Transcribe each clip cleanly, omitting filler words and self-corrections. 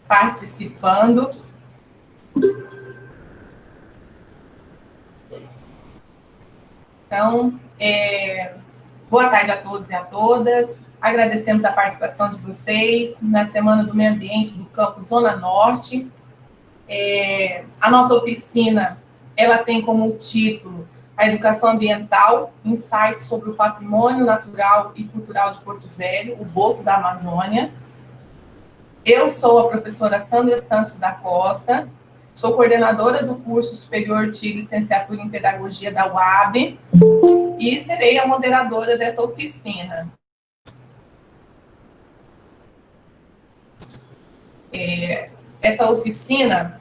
participando. Então, boa tarde a todos e a todas. Agradecemos a participação de vocês na Semana do Meio Ambiente do Campus Zona Norte. A nossa oficina, ela tem como título a Educação Ambiental, insights sobre o patrimônio natural e cultural de Porto Velho, o Boto da Amazônia. Eu sou a professora Sandra Santos da Costa, sou coordenadora do curso superior de licenciatura em pedagogia da UAB e serei a moderadora dessa oficina. Essa oficina,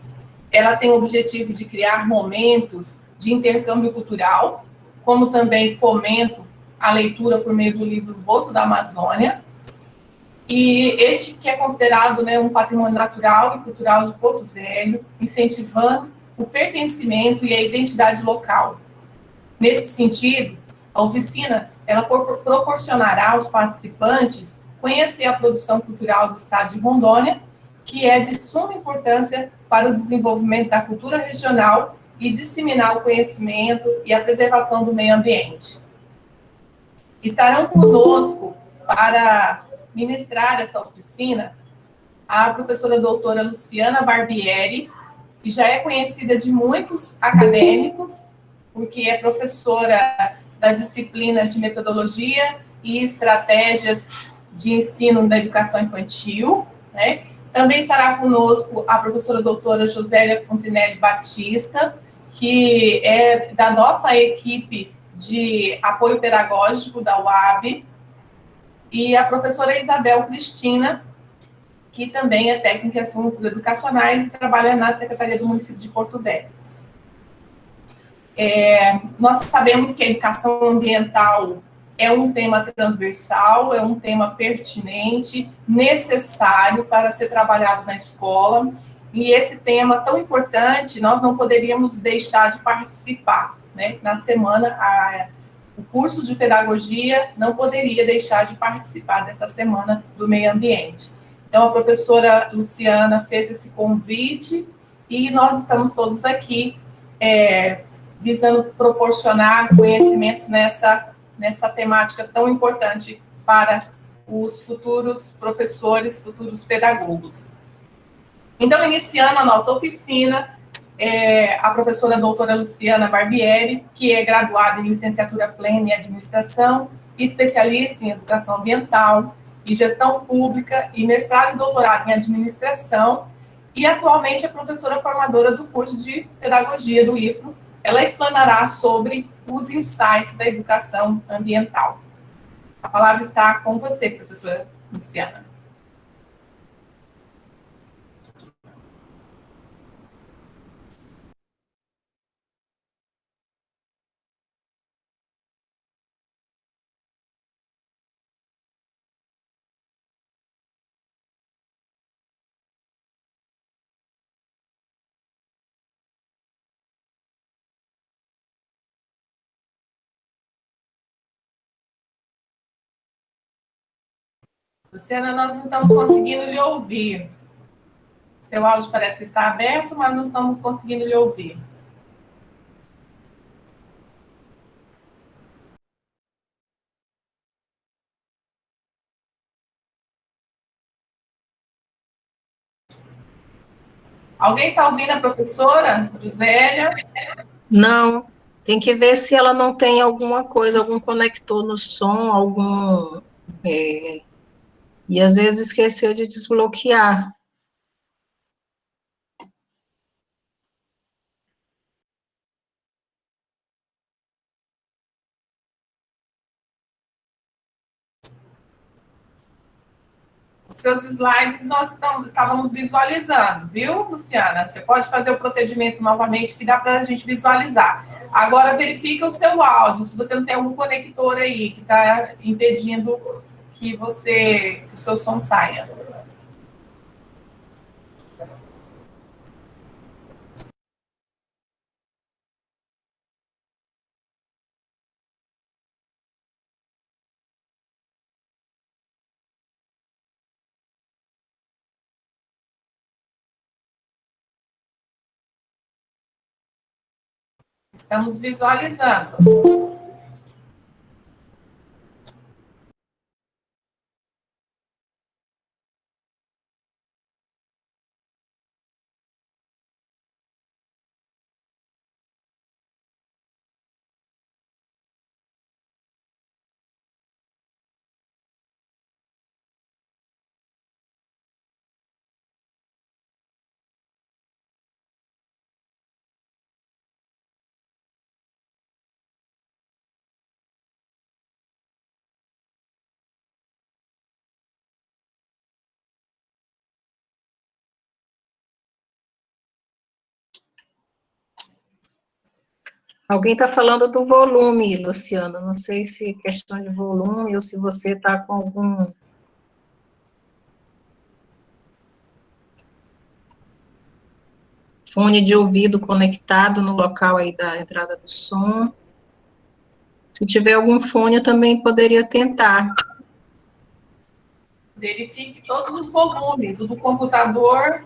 ela tem o objetivo de criar momentos de intercâmbio cultural, como também fomento a leitura por meio do livro Boto da Amazônia, e este que é considerado, né, um patrimônio natural e cultural de Porto Velho, incentivando o pertencimento e a identidade local. Nesse sentido, a oficina ela proporcionará aos participantes conhecer a produção cultural do estado de Rondônia, que é de suma importância para o desenvolvimento da cultura regional e disseminar o conhecimento e a preservação do meio ambiente. Estarão conosco para ministrar essa oficina a professora doutora Luciana Barbieri, que já é conhecida de muitos acadêmicos, porque é professora da disciplina de metodologia e estratégias de ensino da educação infantil, né? Também estará conosco a professora doutora Josélia Fontenelle Batista, que é da nossa equipe de apoio pedagógico da UAB, e a professora Isabel Cristina, que também é técnica em assuntos educacionais e trabalha na Secretaria do Município de Porto Velho. Nós sabemos que a educação ambiental é um tema transversal, é um tema pertinente, necessário para ser trabalhado na escola, e esse tema tão importante, nós não poderíamos deixar de participar, né? Na semana, o curso de pedagogia não poderia deixar de participar dessa semana do meio ambiente. Então, a professora Luciana fez esse convite e nós estamos todos aqui visando proporcionar conhecimentos nessa temática tão importante para os futuros professores, futuros pedagogos. Então, iniciando a nossa oficina, a professora doutora Luciana Barbieri, que é graduada em licenciatura plena em administração, especialista em educação ambiental e gestão pública e mestrado e doutorado em administração, e atualmente é professora formadora do curso de pedagogia do IFRO. Ela explanará sobre os insights da educação ambiental. A palavra está com você, professora Luciana. Luciana, nós não estamos conseguindo lhe ouvir. Seu áudio parece que está aberto, mas não estamos conseguindo lhe ouvir. Alguém está ouvindo a professora Gisélia? Não, tem que ver se ela não tem alguma coisa, algum conector no som, e às vezes esqueceu de desbloquear. Os seus slides nós estávamos visualizando, viu, Luciana? Você pode fazer o procedimento novamente que dá para a gente visualizar. Agora, verifica o seu áudio, se você não tem algum conector aí que está impedindo que o seu som saia. Estamos visualizando. Alguém está falando do volume, Luciana. Não sei se é questão de volume ou se você está com algum fone de ouvido conectado no local aí da entrada do som. Se tiver algum fone, eu também poderia tentar. Verifique todos os volumes, o do computador.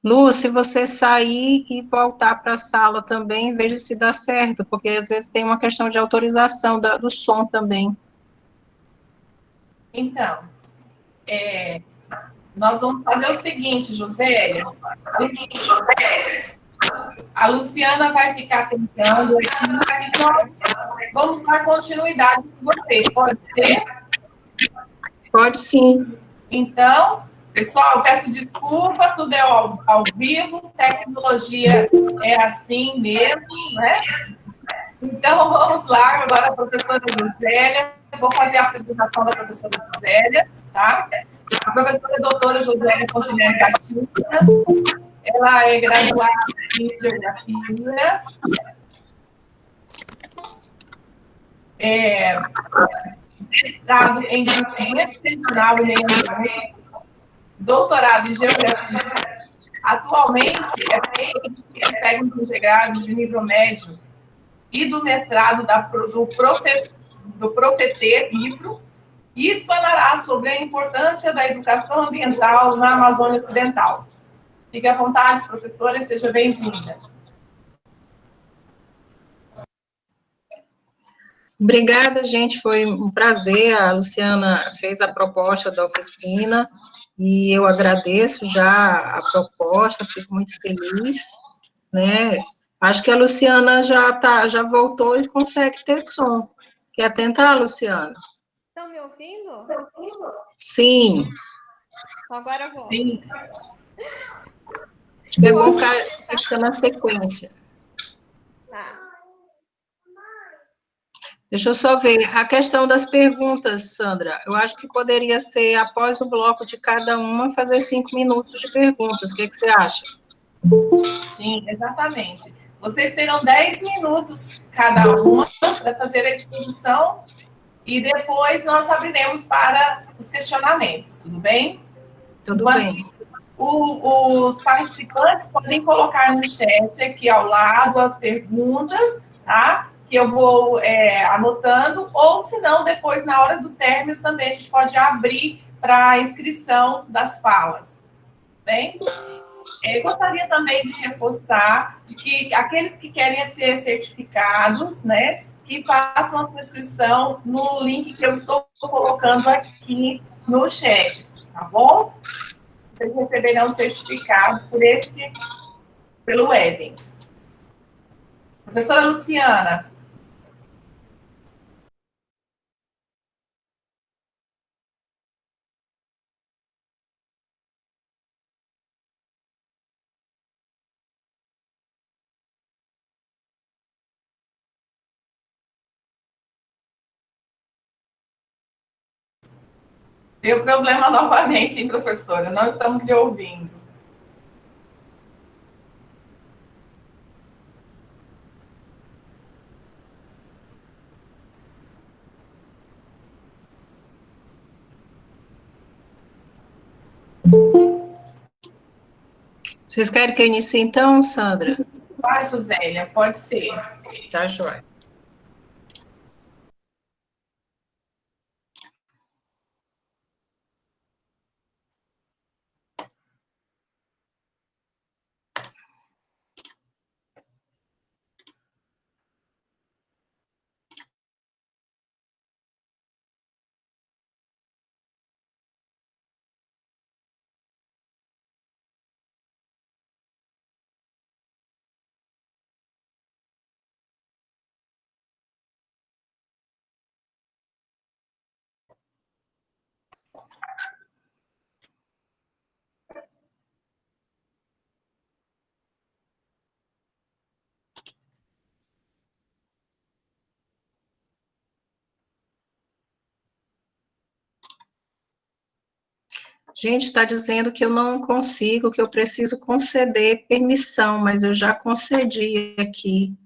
Lu, se você sair e voltar para a sala também, veja se dá certo, porque às vezes tem uma questão de autorização do som também. Então, nós vamos fazer o seguinte, Josélia. A Luciana vai ficar tentando aqui e nós vamos dar continuidade com você. Pode ser? Pode sim. Então, pessoal, peço desculpa, tudo é ao vivo, tecnologia é assim mesmo, né? Então, vamos lá, agora a professora Josélia. Vou fazer a apresentação da professora Josélia, tá? A professora doutora Josélia Fontenelle Batista, ela é graduada em Geografia, mestrado em Desenvolvimento Regional e Meio Ambiente, doutorado em Geografia. Atualmente, é professora de técnicos integrados de nível médio e do mestrado do Profetê Livro, e explanará sobre a importância da educação ambiental na Amazônia Ocidental. Fique à vontade, professora, e seja bem-vinda. Obrigada, gente, foi um prazer. A Luciana fez a proposta da oficina e eu agradeço já a proposta, fico muito feliz, né? Acho que a Luciana já voltou e consegue ter som. Quer tentar, Luciana? Estão me ouvindo? Sim. Agora eu vou. Sim. Acho que é bom ficar na sequência. Tá. Deixa eu só ver. A questão das perguntas, Sandra, eu acho que poderia ser, após o bloco de cada uma, fazer 5 minutos de perguntas. O que você acha? Sim, exatamente. Vocês terão 10 minutos cada uma para fazer a exposição e depois nós abriremos para os questionamentos, tudo bem? Tudo bem. Os participantes podem colocar no chat aqui ao lado as perguntas, tá? Que eu vou anotando, ou se não, depois, na hora do término, também a gente pode abrir para a inscrição das falas. Bem? Gostaria também de reforçar de que aqueles que querem ser certificados, né, que façam a sua inscrição no link que eu estou colocando aqui no chat, tá bom? Vocês receberão o certificado pelo web. Professora Luciana. Deu problema novamente, hein, professora? Não estamos lhe ouvindo. Vocês querem que eu inicie então, Sandra? Vai, Josélia, pode ser. Tá, joia. Gente, está dizendo que eu não consigo, que eu preciso conceder permissão, mas eu já concedi aqui.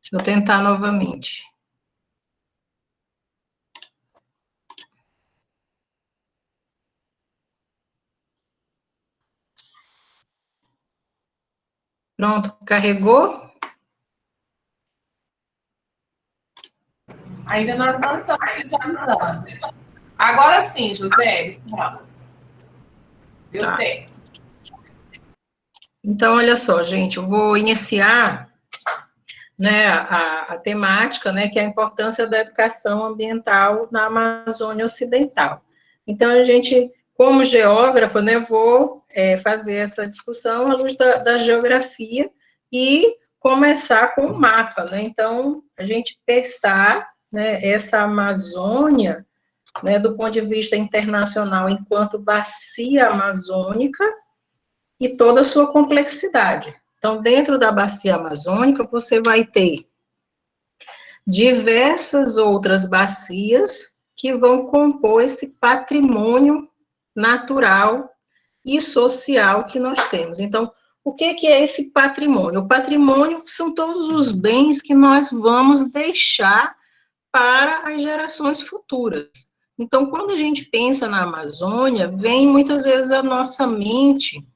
Deixa eu tentar novamente. Pronto, carregou? Ainda nós não estamos visualizando. Agora sim, José, estamos. Deu Tá. certo. Então, olha só, gente, eu vou iniciar, né, a temática, né, que é a importância da educação ambiental na Amazônia Ocidental. Então, a gente, como geógrafa, né, vou fazer essa discussão à luz da geografia e começar com o mapa, né, então, a gente pensar, né, essa Amazônia, né, do ponto de vista internacional, enquanto bacia amazônica, e toda a sua complexidade. Então, dentro da bacia amazônica, você vai ter diversas outras bacias que vão compor esse patrimônio natural e social que nós temos. Então, o que é esse patrimônio? O patrimônio são todos os bens que nós vamos deixar para as gerações futuras. Então, quando a gente pensa na Amazônia, vem muitas vezes à nossa mente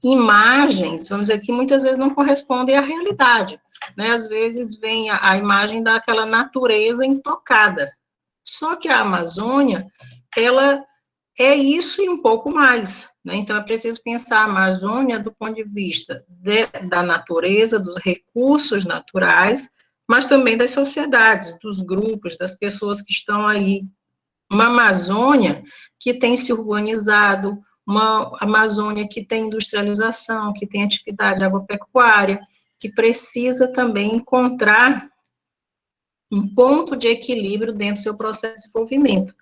imagens, vamos dizer, que muitas vezes não correspondem à realidade, né? Às vezes vem a imagem daquela natureza intocada. Só que a Amazônia, ela é isso e um pouco mais, né? Então, é preciso pensar a Amazônia do ponto de vista da natureza, dos recursos naturais, mas também das sociedades, dos grupos, das pessoas que estão aí. Uma Amazônia que tem se urbanizado, uma Amazônia que tem industrialização, que tem atividade agropecuária, que precisa também encontrar um ponto de equilíbrio dentro do seu processo de desenvolvimento.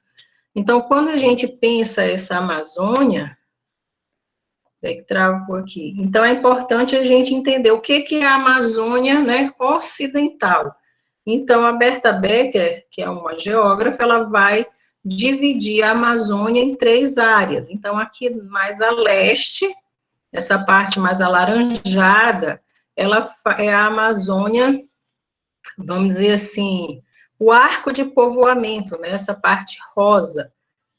Então, quando a gente pensa essa Amazônia, que travou aqui, então é importante a gente entender o que é a Amazônia, né, ocidental. Então, a Berta Becker, que é uma geógrafa, ela vai dividir a Amazônia em 3 áreas. Então, aqui mais a leste, essa parte mais alaranjada, ela é a Amazônia, vamos dizer assim, o arco de povoamento, né, essa parte rosa,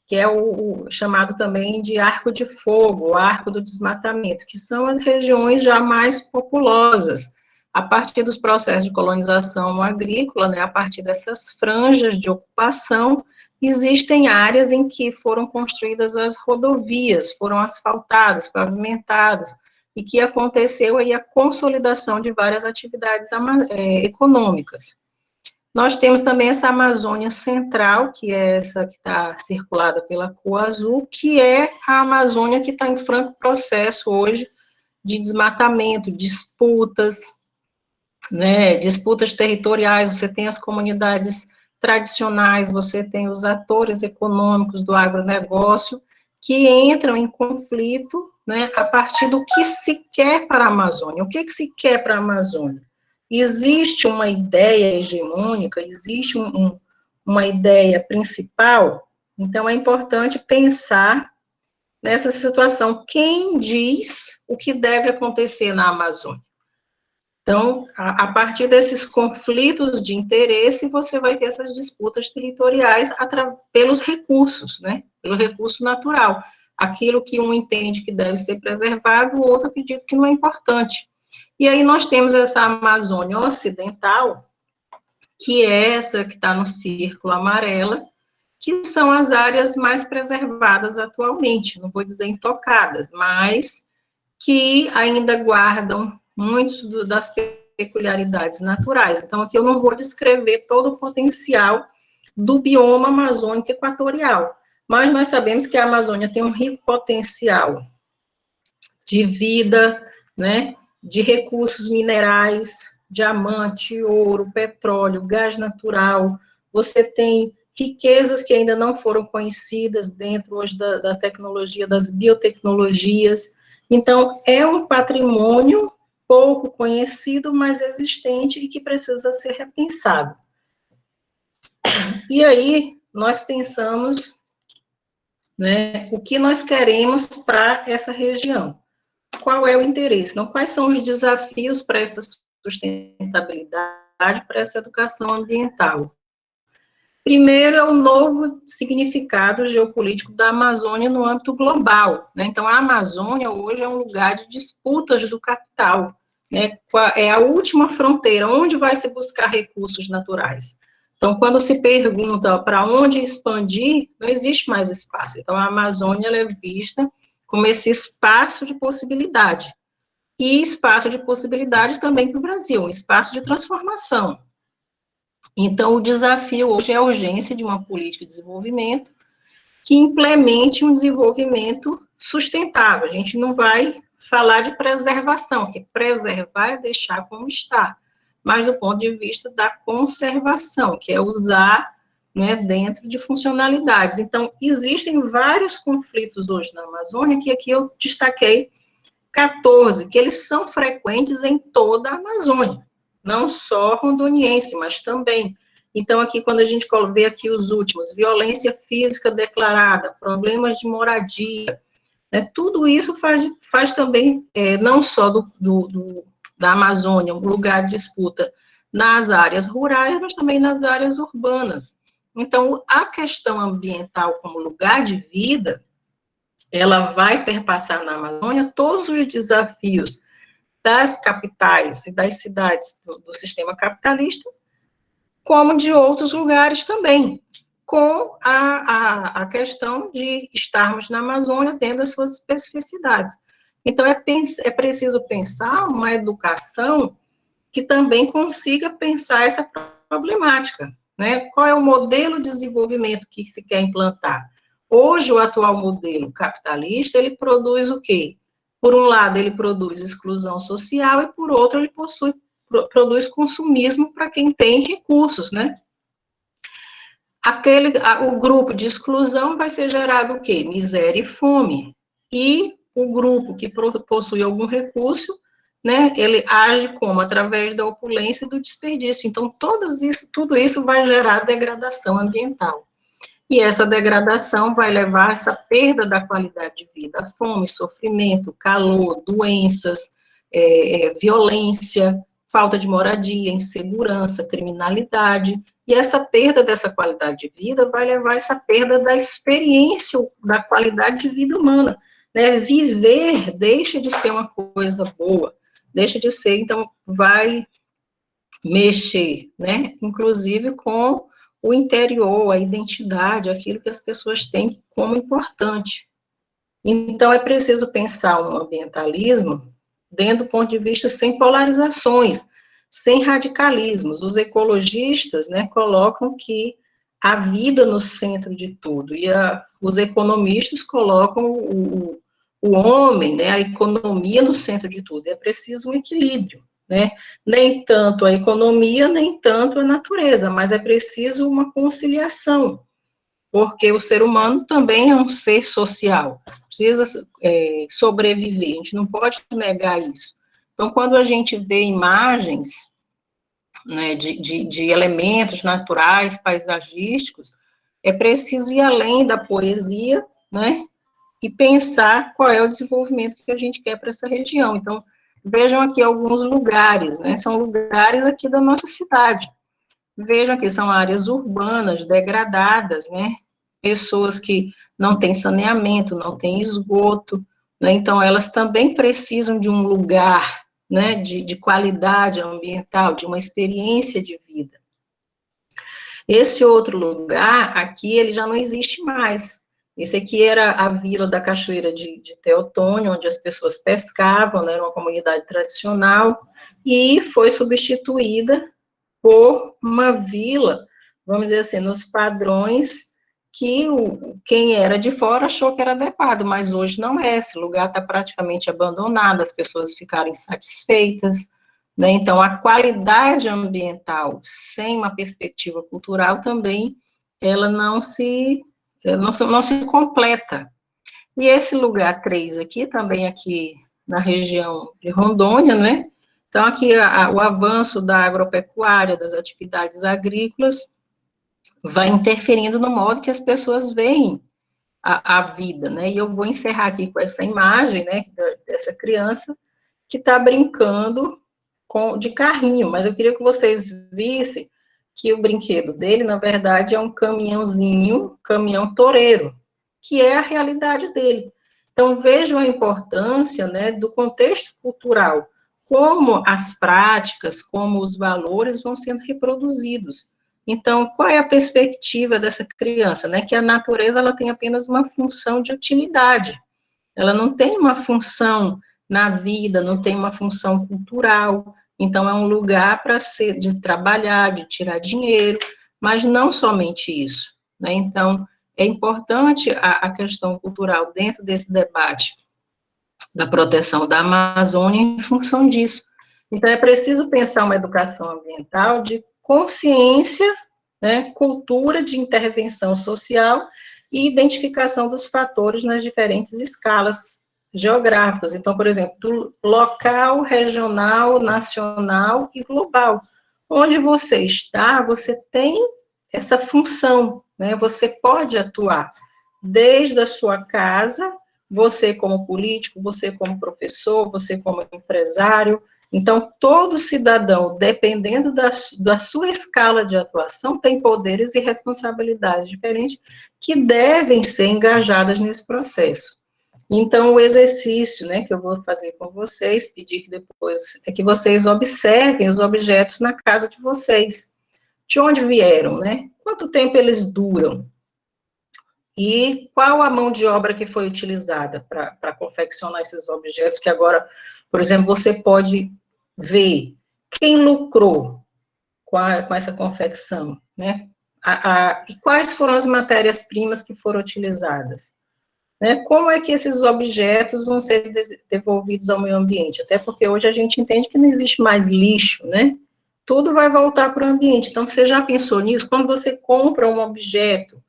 que é o chamado também de arco de fogo, o arco do desmatamento, que são as regiões já mais populosas, a partir dos processos de colonização agrícola, né, a partir dessas franjas de ocupação, existem áreas em que foram construídas as rodovias, foram asfaltadas, pavimentadas, e que aconteceu aí a consolidação de várias atividades econômicas. Nós temos também essa Amazônia Central, que é essa que está circulada pela cor azul, que é a Amazônia que está em franco processo hoje de desmatamento, disputas, né, disputas territoriais, você tem as comunidades tradicionais, você tem os atores econômicos do agronegócio, que entram em conflito, né, a partir do que se quer para a Amazônia. O que se quer para a Amazônia? Existe uma ideia hegemônica, existe uma ideia principal, então é importante pensar nessa situação. Quem diz o que deve acontecer na Amazônia? Então, a partir desses conflitos de interesse, você vai ter essas disputas territoriais pelos recursos, né? Pelo recurso natural. aquilo que um entende que deve ser preservado, o outro acredita que não é importante. E aí nós temos essa Amazônia Ocidental, que é essa que está no círculo amarelo, que são as áreas mais preservadas atualmente, não vou dizer intocadas, mas que ainda guardam muitas das peculiaridades naturais. Então, aqui eu não vou descrever todo o potencial do bioma amazônico equatorial, mas nós sabemos que a Amazônia tem um rico potencial de vida, né, de recursos minerais, diamante, ouro, petróleo, gás natural. Você tem riquezas que ainda não foram conhecidas dentro hoje da tecnologia, das biotecnologias. Então, é um patrimônio pouco conhecido, mas existente e que precisa ser repensado. E aí, nós pensamos, né, o que nós queremos para essa região. Qual é o interesse? Então, quais são os desafios para essa sustentabilidade, para essa educação ambiental? Primeiro é o novo significado geopolítico da Amazônia no âmbito global, né? Então, a Amazônia hoje é um lugar de disputas do capital, né? É a última fronteira, onde vai se buscar recursos naturais. Então, quando se pergunta para onde expandir, não existe mais espaço. Então, a Amazônia ela é vista como esse espaço de possibilidade. E espaço de possibilidade também para o Brasil, um espaço de transformação. Então, o desafio hoje é a urgência de uma política de desenvolvimento que implemente um desenvolvimento sustentável. A gente não vai falar de preservação, porque preservar é deixar como está, mas do ponto de vista da conservação, que é usar, né, dentro de funcionalidades. Então, existem vários conflitos hoje na Amazônia, que aqui eu destaquei 14, que eles são frequentes em toda a Amazônia, não só rondoniense, mas também. Então, aqui, quando a gente vê aqui os últimos, violência física declarada, problemas de moradia, né, tudo isso faz também, não só da Amazônia, um lugar de disputa nas áreas rurais, mas também nas áreas urbanas. Então, a questão ambiental como lugar de vida, ela vai perpassar na Amazônia todos os desafios das capitais e das cidades do sistema capitalista, como de outros lugares também, com a questão de estarmos na Amazônia dentro das suas especificidades. Então, é preciso pensar uma educação que também consiga pensar essa problemática, né? Qual é o modelo de desenvolvimento que se quer implantar? Hoje, o atual modelo capitalista, ele produz o quê? Por um lado, ele produz exclusão social, e por outro, ele produz consumismo para quem tem recursos, né? O grupo de exclusão vai ser gerado o quê? Miséria e fome. E o grupo que possui algum recurso, né, ele age como? Através da opulência e do desperdício. Então, tudo isso vai gerar degradação ambiental. E essa degradação vai levar a essa perda da qualidade de vida, fome, sofrimento, calor, doenças, violência, falta de moradia, insegurança, criminalidade. E essa perda dessa qualidade de vida vai levar a essa perda da experiência, da qualidade de vida humana. Né? Viver deixa de ser uma coisa boa, deixa de ser, então, vai mexer, né? Inclusive com o interior, a identidade, aquilo que as pessoas têm como importante. Então, é preciso pensar um ambientalismo dentro do ponto de vista sem polarizações, sem radicalismos. Os ecologistas, né, colocam que a vida no centro de tudo, e os economistas colocam o homem, né, a economia no centro de tudo. É preciso um equilíbrio, né? Nem tanto a economia, nem tanto a natureza, mas é preciso uma conciliação, porque o ser humano também é um ser social, precisa sobreviver, a gente não pode negar isso. Então, quando a gente vê imagens, né, de elementos naturais, paisagísticos, é preciso ir além da poesia, né, e pensar qual é o desenvolvimento que a gente quer para essa região. Então, vejam aqui alguns lugares, né, são lugares aqui da nossa cidade. Vejam que são áreas urbanas, degradadas, né, pessoas que não tem saneamento, não tem esgoto, né? Então, elas também precisam de um lugar, né, de qualidade ambiental, de uma experiência de vida. Esse outro lugar, aqui, ele já não existe mais. Esse aqui era a vila da Cachoeira de Teotônio, onde as pessoas pescavam, né, era uma comunidade tradicional, e foi substituída por uma vila, vamos dizer assim, nos padrões que quem era de fora achou que era adequado, mas hoje não é, esse lugar está praticamente abandonado, as pessoas ficaram insatisfeitas, né? Então, a qualidade ambiental, sem uma perspectiva cultural também, ela não se completa. E esse lugar 3 aqui, também aqui na região de Rondônia, né? Então, aqui o avanço da agropecuária, das atividades agrícolas, vai interferindo no modo que as pessoas veem a vida, né? E eu vou encerrar aqui com essa imagem, né, dessa criança que está brincando de carrinho, mas eu queria que vocês vissem que o brinquedo dele, na verdade, é um caminhãozinho, caminhão toureiro, que é a realidade dele. Então, vejam a importância, né, do contexto cultural, como as práticas, como os valores vão sendo reproduzidos. Então, qual é a perspectiva dessa criança, né, que a natureza, ela tem apenas uma função de utilidade, ela não tem uma função na vida, não tem uma função cultural, então é um lugar para ser, de trabalhar, de tirar dinheiro, mas não somente isso, né, então é importante a questão cultural dentro desse debate da proteção da Amazônia em função disso. Então é preciso pensar uma educação ambiental de consciência, né, cultura de intervenção social e identificação dos fatores nas diferentes escalas geográficas. Então, por exemplo, local, regional, nacional e global. Onde você está, você tem essa função, né? Você pode atuar desde a sua casa, você como político, você como professor, você como empresário. Então, todo cidadão, dependendo da sua escala de atuação, tem poderes e responsabilidades diferentes que devem ser engajadas nesse processo. Então, o exercício, né, que eu vou fazer com vocês, pedir que depois, é que vocês observem os objetos na casa de vocês. De onde vieram, né? Quanto tempo eles duram? E qual a mão de obra que foi utilizada para confeccionar esses objetos, que agora, por exemplo, você pode ver quem lucrou com essa confecção, né? E quais foram as matérias-primas que foram utilizadas? Né? Como é que esses objetos vão ser devolvidos ao meio ambiente? Até porque hoje a gente entende que não existe mais lixo, né? Tudo vai voltar para o ambiente. Então, você já pensou nisso? Quando você compra um objeto,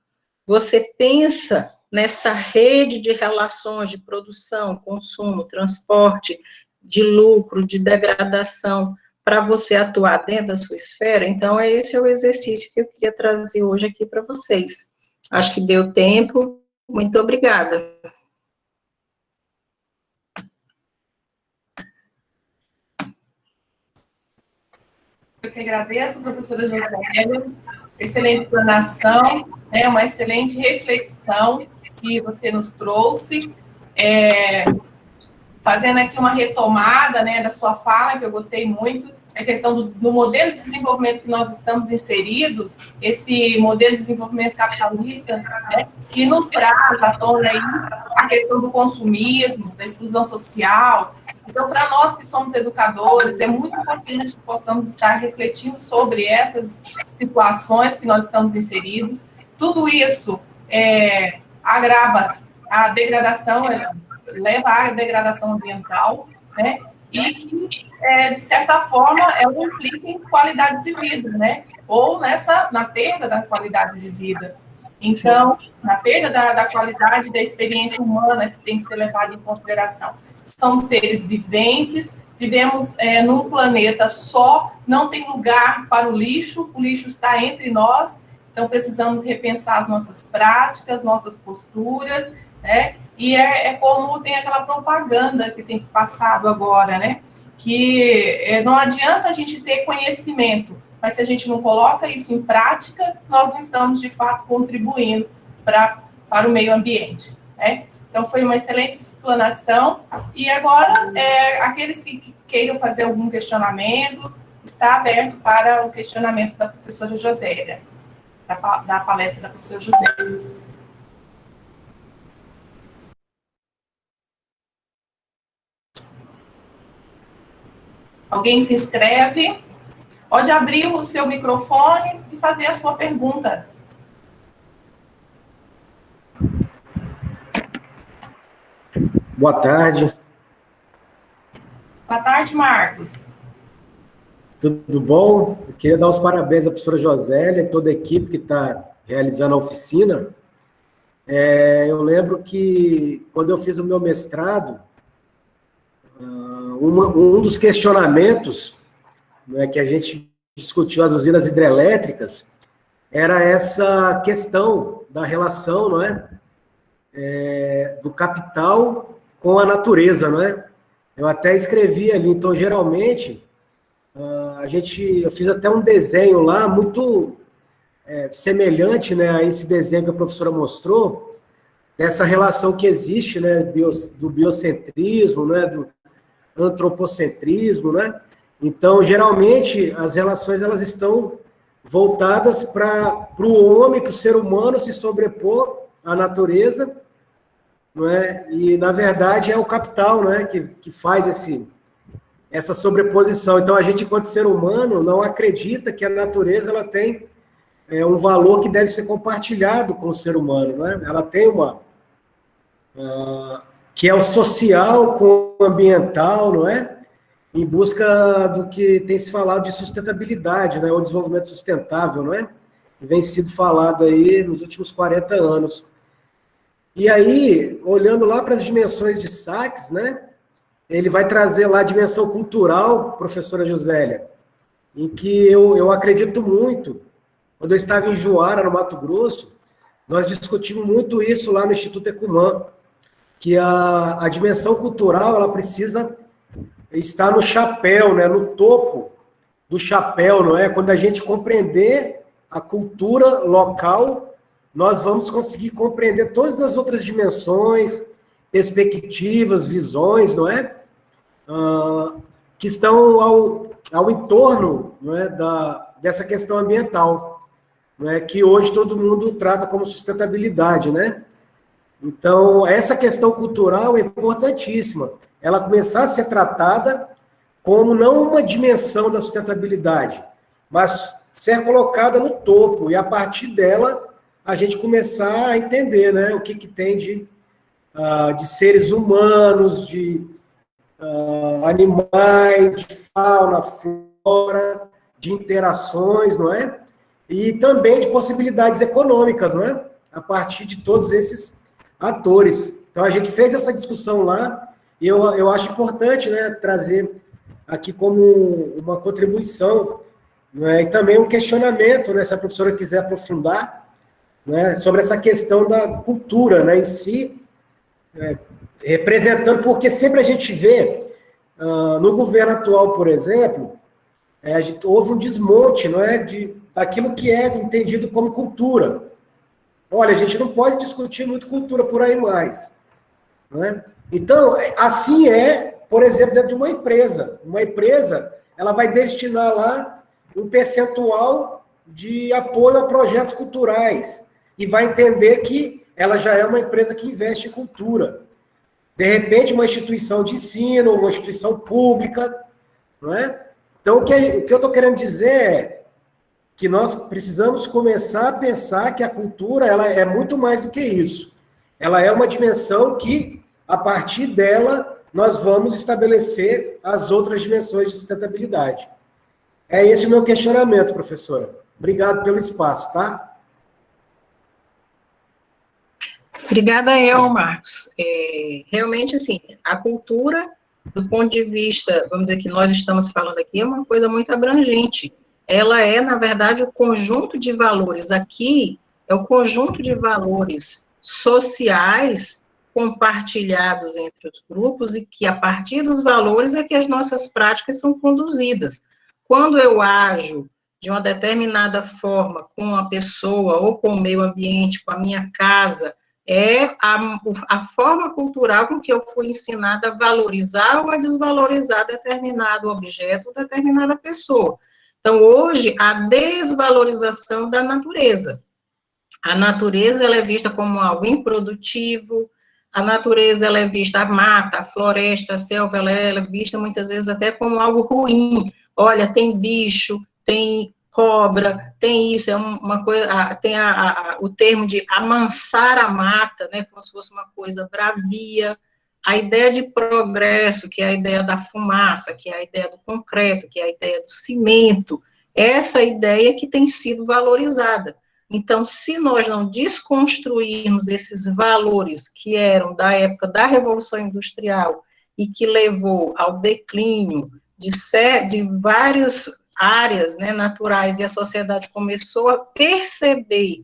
você pensa nessa rede de relações de produção, consumo, transporte, de lucro, de degradação, para você atuar dentro da sua esfera? Então, esse é o exercício que eu queria trazer hoje aqui para vocês. Acho que deu tempo. Muito obrigada. Eu que agradeço, professora Josélia. Excelente explanação, né, uma excelente reflexão que você nos trouxe. Fazendo aqui uma retomada, né, da sua fala, que eu gostei muito, a questão do modelo de desenvolvimento que nós estamos inseridos, esse modelo de desenvolvimento capitalista, né, que nos traz à tona aí a questão do consumismo, da exclusão social. Então, para nós que somos educadores, é muito importante que possamos estar refletindo sobre essas situações que nós estamos inseridos. Tudo isso agrava a degradação, leva à degradação ambiental, né? E que, de certa forma, implica em qualidade de vida, né? Ou na perda da qualidade de vida. Então, na perda da qualidade da experiência humana que tem que ser levada em consideração. Somos seres viventes, vivemos num planeta só, não tem lugar para o lixo está entre nós, então precisamos repensar as nossas práticas, nossas posturas, né? E como tem aquela propaganda que tem passado agora, né? Que não adianta a gente ter conhecimento, mas se a gente não coloca isso em prática, nós não estamos, de fato, contribuindo para para o meio ambiente, né? Então, foi uma excelente explanação. E agora, aqueles que queiram fazer algum questionamento, está aberto para o questionamento da professora Josélia, da palestra da professora Josélia. Alguém se inscreve? Pode abrir o seu microfone e fazer a sua pergunta. Boa tarde. Boa tarde, Marcos. Tudo bom? Eu queria dar os parabéns à professora Josélia e toda a equipe que está realizando a oficina. Eu lembro que, quando eu fiz o meu mestrado, um dos questionamentos, né, que a gente discutiu as usinas hidrelétricas era essa questão da relação, não é, do capital com a natureza, não é? Eu até escrevi ali, então, geralmente, eu fiz até um desenho lá, muito semelhante, né, a esse desenho que a professora mostrou, dessa relação que existe, né, do biocentrismo, né, do antropocentrismo, né? Então, geralmente, as relações elas estão voltadas para o homem, para o ser humano se sobrepor à natureza, não é? E, na verdade, é o capital, não é, que faz essa sobreposição. Então, a gente, enquanto ser humano, não acredita que a natureza ela tem um valor que deve ser compartilhado com o ser humano, não é? Ela tem que é o social com o ambiental, não é? Em busca do que tem se falado de sustentabilidade, né? O desenvolvimento sustentável, não é? Que vem sido falado aí nos últimos 40 anos. E aí, olhando lá para as dimensões de Sachs, né? Ele vai trazer lá a dimensão cultural, professora Josélia, em que eu acredito muito. Quando eu estava em Juara, no Mato Grosso, nós discutimos muito isso lá no Instituto Ecumã, que a dimensão cultural ela precisa estar no chapéu, né, no topo do chapéu, não é? Quando a gente compreender a cultura local, nós vamos conseguir compreender todas as outras dimensões, perspectivas, visões, não é? Que estão ao entorno, não é, dessa questão ambiental, não é? Que hoje todo mundo trata como sustentabilidade, né? Então, essa questão cultural é importantíssima. Ela começar a ser tratada como não uma dimensão da sustentabilidade, mas ser colocada no topo, e a partir dela a gente começar a entender, né, o que tem de seres humanos, de animais, de fauna, flora, de interações, não é? E também de possibilidades econômicas, não é? A partir de todos esses atores. Então, a gente fez essa discussão lá, e eu acho importante, né, trazer aqui como uma contribuição, né, e também um questionamento, né, se a professora quiser aprofundar, né, sobre essa questão da cultura, né, em si, representando, porque sempre a gente vê, no governo atual, por exemplo, houve um desmonte, não é, daquilo que é entendido como cultura. Olha, a gente não pode discutir muito cultura por aí mais, não é? Então, assim por exemplo, dentro de uma empresa. Uma empresa, ela vai destinar lá um percentual de apoio a projetos culturais e vai entender que ela já é uma empresa que investe em cultura. De repente, uma instituição de ensino, uma instituição pública, não é? Então, o que eu estou querendo dizer é que nós precisamos começar a pensar que a cultura ela é muito mais do que isso. Ela é uma dimensão que, a partir dela, nós vamos estabelecer as outras dimensões de sustentabilidade. É esse o meu questionamento, professora. Obrigado pelo espaço, tá? Obrigada eu, Marcos. Realmente, assim, a cultura, do ponto de vista, vamos dizer que nós estamos falando aqui, é uma coisa muito abrangente. Ela é, na verdade, o conjunto de valores. Aqui é o conjunto de valores sociais compartilhados entre os grupos e que, a partir dos valores, é que as nossas práticas são conduzidas. Quando eu ajo de uma determinada forma com a pessoa ou com o meio ambiente, com a minha casa, é a forma cultural com que eu fui ensinada a valorizar ou a desvalorizar determinado objeto, determinada pessoa. Então, hoje, a desvalorização da natureza. A natureza, ela é vista como algo improdutivo, a natureza, ela é vista, a mata, a floresta, a selva, ela é vista muitas vezes até como algo ruim. Olha, tem bicho, tem cobra, tem isso, é uma coisa, tem o termo de amansar a mata, né, como se fosse uma coisa bravia. A ideia de progresso, que é a ideia da fumaça, que é a ideia do concreto, que é a ideia do cimento, essa ideia que tem sido valorizada. Então, se nós não desconstruirmos esses valores que eram da época da Revolução Industrial e que levou ao declínio de várias áreas, né, naturais, e a sociedade começou a perceber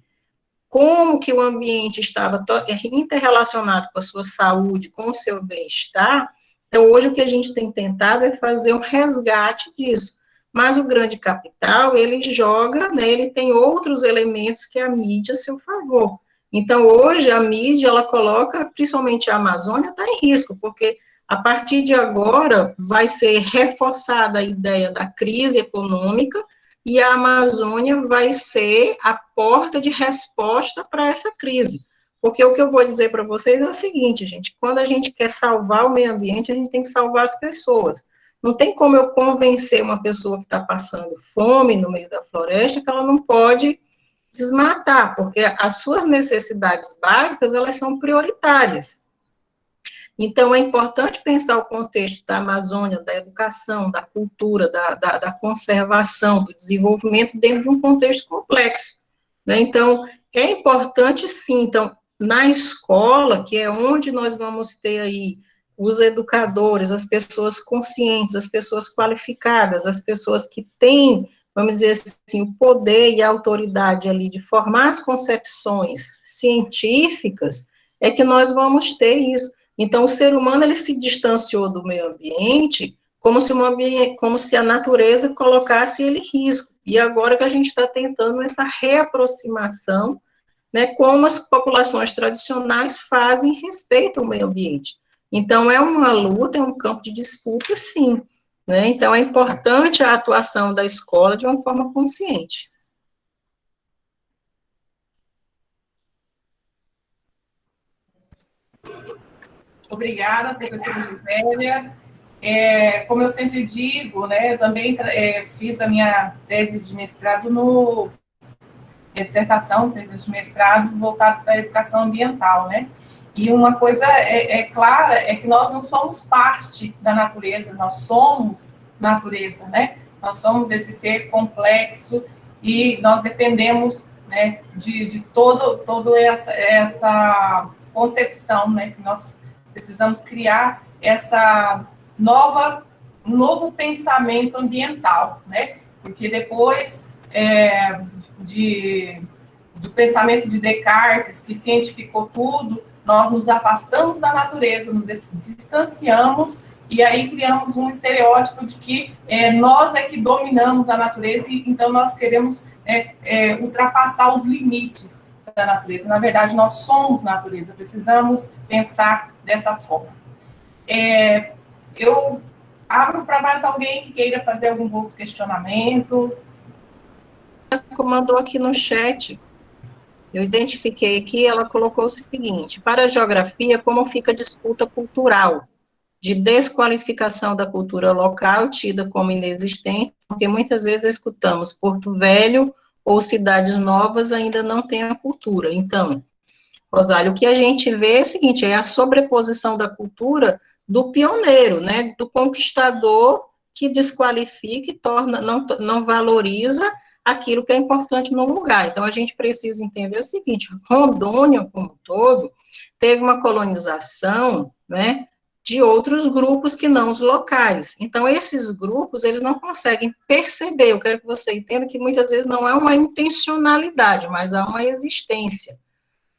como que o ambiente estava interrelacionado com a sua saúde, com o seu bem-estar, então hoje o que a gente tem tentado é fazer um resgate disso. Mas o grande capital, ele joga, né, ele tem outros elementos que a mídia a seu favor. Então, hoje, a mídia, ela coloca, principalmente a Amazônia, está em risco, porque a partir de agora vai ser reforçada a ideia da crise econômica, e a Amazônia vai ser a porta de resposta para essa crise. Porque o que eu vou dizer para vocês é o seguinte, gente, quando a gente quer salvar o meio ambiente, a gente tem que salvar as pessoas. Não tem como eu convencer uma pessoa que está passando fome no meio da floresta que ela não pode desmatar, porque as suas necessidades básicas, elas são prioritárias. Então, é importante pensar o contexto da Amazônia, da educação, da cultura, da conservação, do desenvolvimento dentro de um contexto complexo, né? Então, é importante, sim, então, na escola, que é onde nós vamos ter aí os educadores, as pessoas conscientes, as pessoas qualificadas, as pessoas que têm, vamos dizer assim, o poder e a autoridade ali de formar as concepções científicas, é que nós vamos ter isso. Então, o ser humano, ele se distanciou do meio ambiente como se a natureza colocasse ele em risco. E agora que a gente está tentando essa reaproximação, né, como as populações tradicionais fazem respeito ao meio ambiente. Então, é uma luta, é um campo de disputa, sim, né? Então, é importante a atuação da escola de uma forma consciente. Obrigada, professora Gisélia. Como eu sempre digo, né, eu também fiz a minha tese de mestrado minha dissertação, tese de mestrado voltada para a educação ambiental, né? E uma coisa clara é que nós não somos parte da natureza, nós somos natureza, né? Nós somos esse ser complexo e nós dependemos, né, de toda essa concepção, né, que nós precisamos criar um novo pensamento ambiental, né? Porque depois do pensamento de Descartes, que cientificou tudo, nós nos afastamos da natureza, nos distanciamos, e aí criamos um estereótipo de que nós é que dominamos a natureza, e então nós queremos ultrapassar os limites da natureza. Na verdade, nós somos natureza, precisamos pensar dessa forma. Eu abro para mais alguém que queira fazer algum outro questionamento. Mandou aqui no chat, eu identifiquei aqui, ela colocou o seguinte: para a geografia, como fica a disputa cultural, de desqualificação da cultura local, tida como inexistente, porque muitas vezes escutamos Porto Velho ou cidades novas ainda não têm a cultura. Então, Rosário, o que a gente vê é o seguinte, é a sobreposição da cultura do pioneiro, né, do conquistador que desqualifica e não valoriza aquilo que é importante no lugar. Então, a gente precisa entender o seguinte, Rondônia, como um todo, teve uma colonização, né, de outros grupos que não os locais. Então, esses grupos, eles não conseguem perceber, eu quero que você entenda que muitas vezes não é uma intencionalidade, mas há uma existência,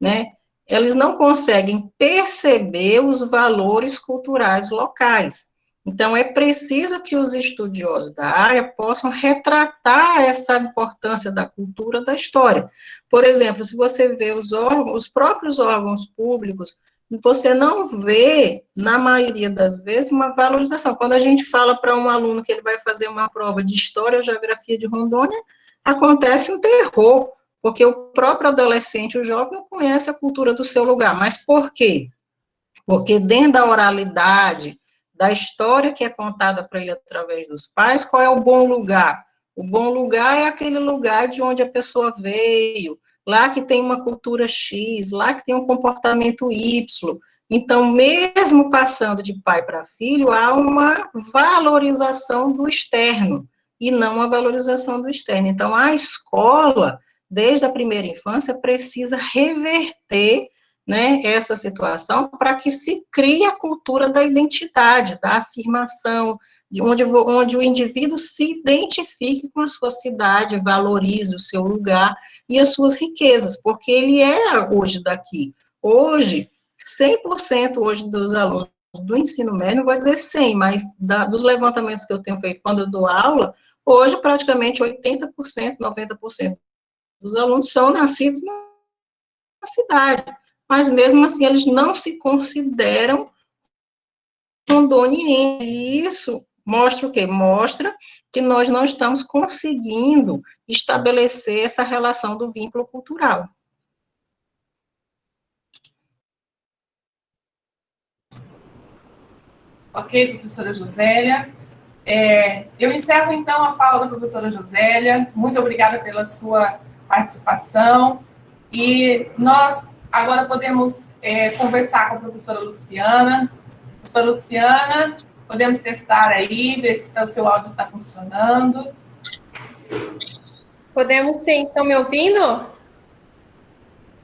né? Eles não conseguem perceber os valores culturais locais. Então, é preciso que os estudiosos da área possam retratar essa importância da cultura da história. Por exemplo, se você vê os próprios órgãos públicos, você não vê, na maioria das vezes, uma valorização. Quando a gente fala para um aluno que ele vai fazer uma prova de História ou Geografia de Rondônia, acontece um terror, porque o próprio adolescente, o jovem, não conhece a cultura do seu lugar. Mas por quê? Porque dentro da oralidade, da história que é contada para ele através dos pais, qual é o bom lugar? O bom lugar é aquele lugar de onde a pessoa veio, lá que tem uma cultura X, lá que tem um comportamento Y. Então, mesmo passando de pai para filho, há uma valorização do externo, e não a valorização do externo. Então, a escola, desde a primeira infância, precisa reverter, né, essa situação para que se crie a cultura da identidade, da afirmação, de onde o indivíduo se identifique com a sua cidade, valorize o seu lugar e as suas riquezas, porque ele é hoje daqui. Hoje, 100% hoje dos alunos do ensino médio, não vou dizer 100, mas dos levantamentos que eu tenho feito quando eu dou aula, hoje praticamente 80%, 90% dos alunos são nascidos na cidade, mas mesmo assim eles não se consideram rondonienses. E isso mostra o quê? Mostra que nós não estamos conseguindo estabelecer essa relação do vínculo cultural. Ok, professora Josélia. Eu encerro, então, a fala da professora Josélia. Muito obrigada pela sua participação. E nós agora podemos conversar com a professora Luciana. Professora Luciana, podemos testar aí, ver se o seu áudio está funcionando. Podemos sim. Estão me ouvindo?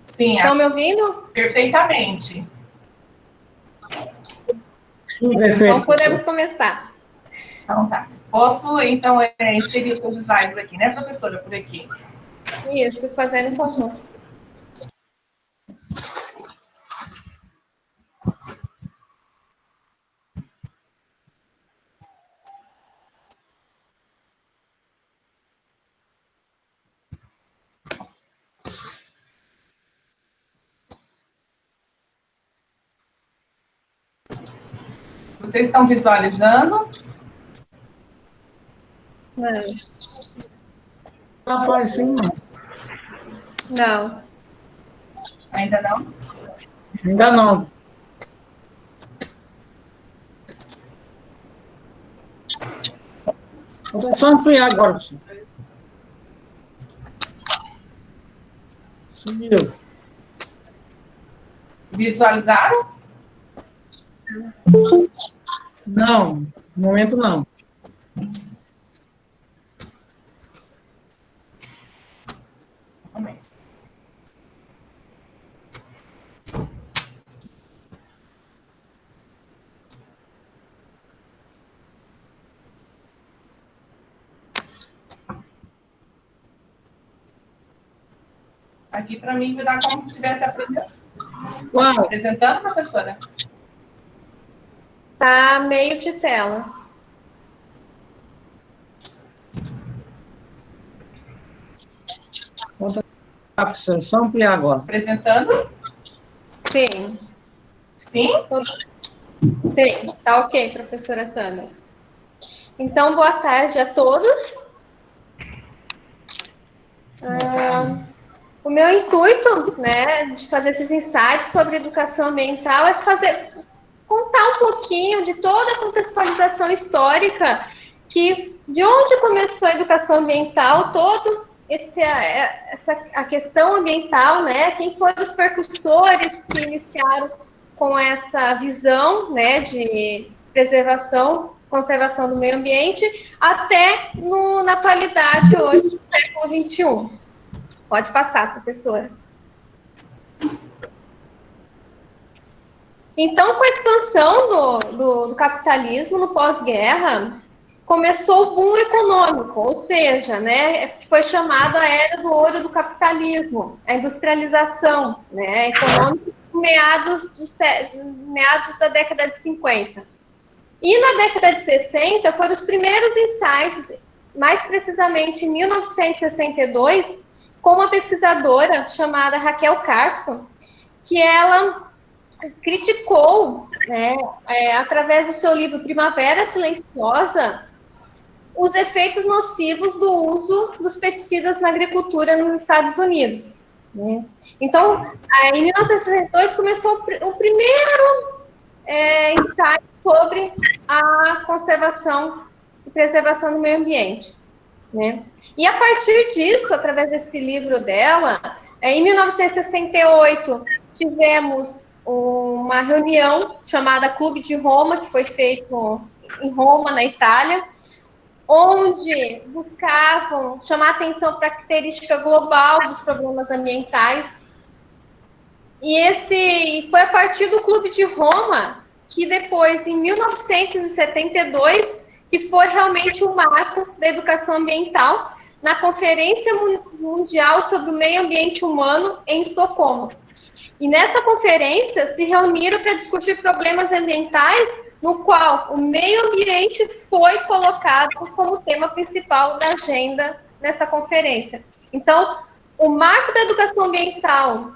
Sim, Estão me ouvindo? perfeitamente. Sim, perfeito. Então, podemos começar. Então, tá. Posso, então, inserir os seus slides aqui, né, professora, por aqui? Isso, fazendo um favor. Vocês estão visualizando? Não. Não apareceu, não. Não. Ainda não? Ainda não. Vou só ampliar agora, professor. Sumiu. Visualizaram? Não, no momento não. Aqui para mim vai dar como se estivesse Uau. apresentando, professora. Tá meio de tela. Professor, só ampliar agora. Apresentando? Sim. Sim? Sim, tá ok, professora Sandra. Então, boa tarde a todos. O meu intuito, né, de fazer esses insights sobre educação ambiental é contar um pouquinho de toda a contextualização histórica de onde começou a educação ambiental, a questão ambiental, né, quem foram os precursores que iniciaram com essa visão, né, de preservação, conservação do meio ambiente, até na atualidade hoje, no século XXI. Pode passar, professora. Então, com a expansão do capitalismo no pós-guerra, começou o boom econômico, ou seja, né, foi chamado a era do ouro do capitalismo, a industrialização, né, econômica, meados da década de 50. E na década de 60, foram os primeiros insights, mais precisamente em 1962, com uma pesquisadora chamada Raquel Carson, que ela criticou, né, através do seu livro Primavera Silenciosa, os efeitos nocivos do uso dos pesticidas na agricultura nos Estados Unidos. Né? Então, em 1962 começou o primeiro insight sobre a conservação e preservação do meio ambiente. Né? E a partir disso, através desse livro dela, em 1968, tivemos uma reunião chamada Clube de Roma, que foi feito em Roma, na Itália, onde buscavam chamar atenção para a característica global dos problemas ambientais. E foi a partir do Clube de Roma que depois, em 1972, que foi realmente o marco da educação ambiental na Conferência Mundial sobre o Meio Ambiente Humano em Estocolmo. E nessa conferência se reuniram para discutir problemas ambientais, no qual o meio ambiente foi colocado como tema principal da agenda nessa conferência. Então, o marco da educação ambiental,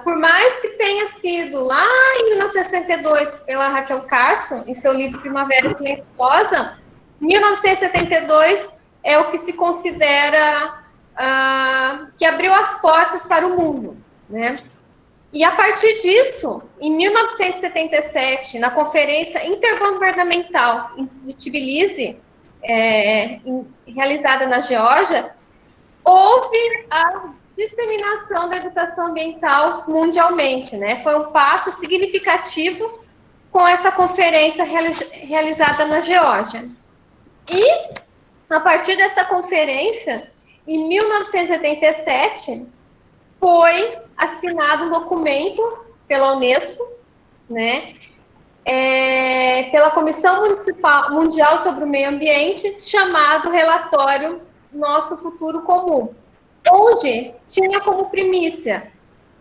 por mais que tenha sido lá em 1962 pela Raquel Carson, em seu livro Primavera Silenciosa, 1972 é o que se considera que abriu as portas para o mundo, né? E a partir disso, em 1977, na Conferência Intergovernamental de Tbilisi, realizada na Geórgia, houve a disseminação da educação ambiental mundialmente, né? Foi um passo significativo com essa conferência realizada na Geórgia. E, a partir dessa conferência, em 1987, foi assinado um documento pela Unesco, né, pela Comissão Mundial sobre o Meio Ambiente, chamado Relatório Nosso Futuro Comum, onde tinha como primícia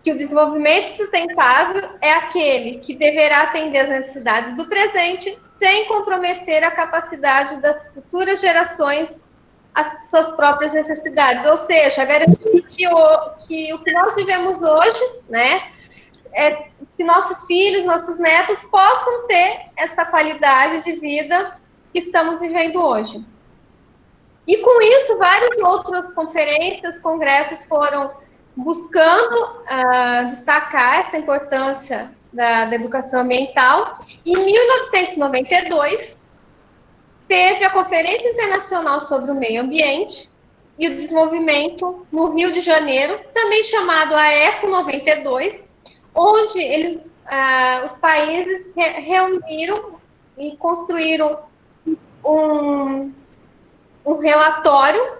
que o desenvolvimento sustentável é aquele que deverá atender às necessidades do presente, sem comprometer a capacidade das futuras gerações as suas próprias necessidades, ou seja, garantir que o que nós vivemos hoje, né, que nossos filhos, nossos netos possam ter essa qualidade de vida que estamos vivendo hoje. E com isso, várias outras conferências, congressos foram buscando destacar essa importância da educação ambiental. E em 1992, teve a Conferência Internacional sobre o Meio Ambiente e o Desenvolvimento no Rio de Janeiro, também chamado a ECO 92, onde os países reuniram e construíram um relatório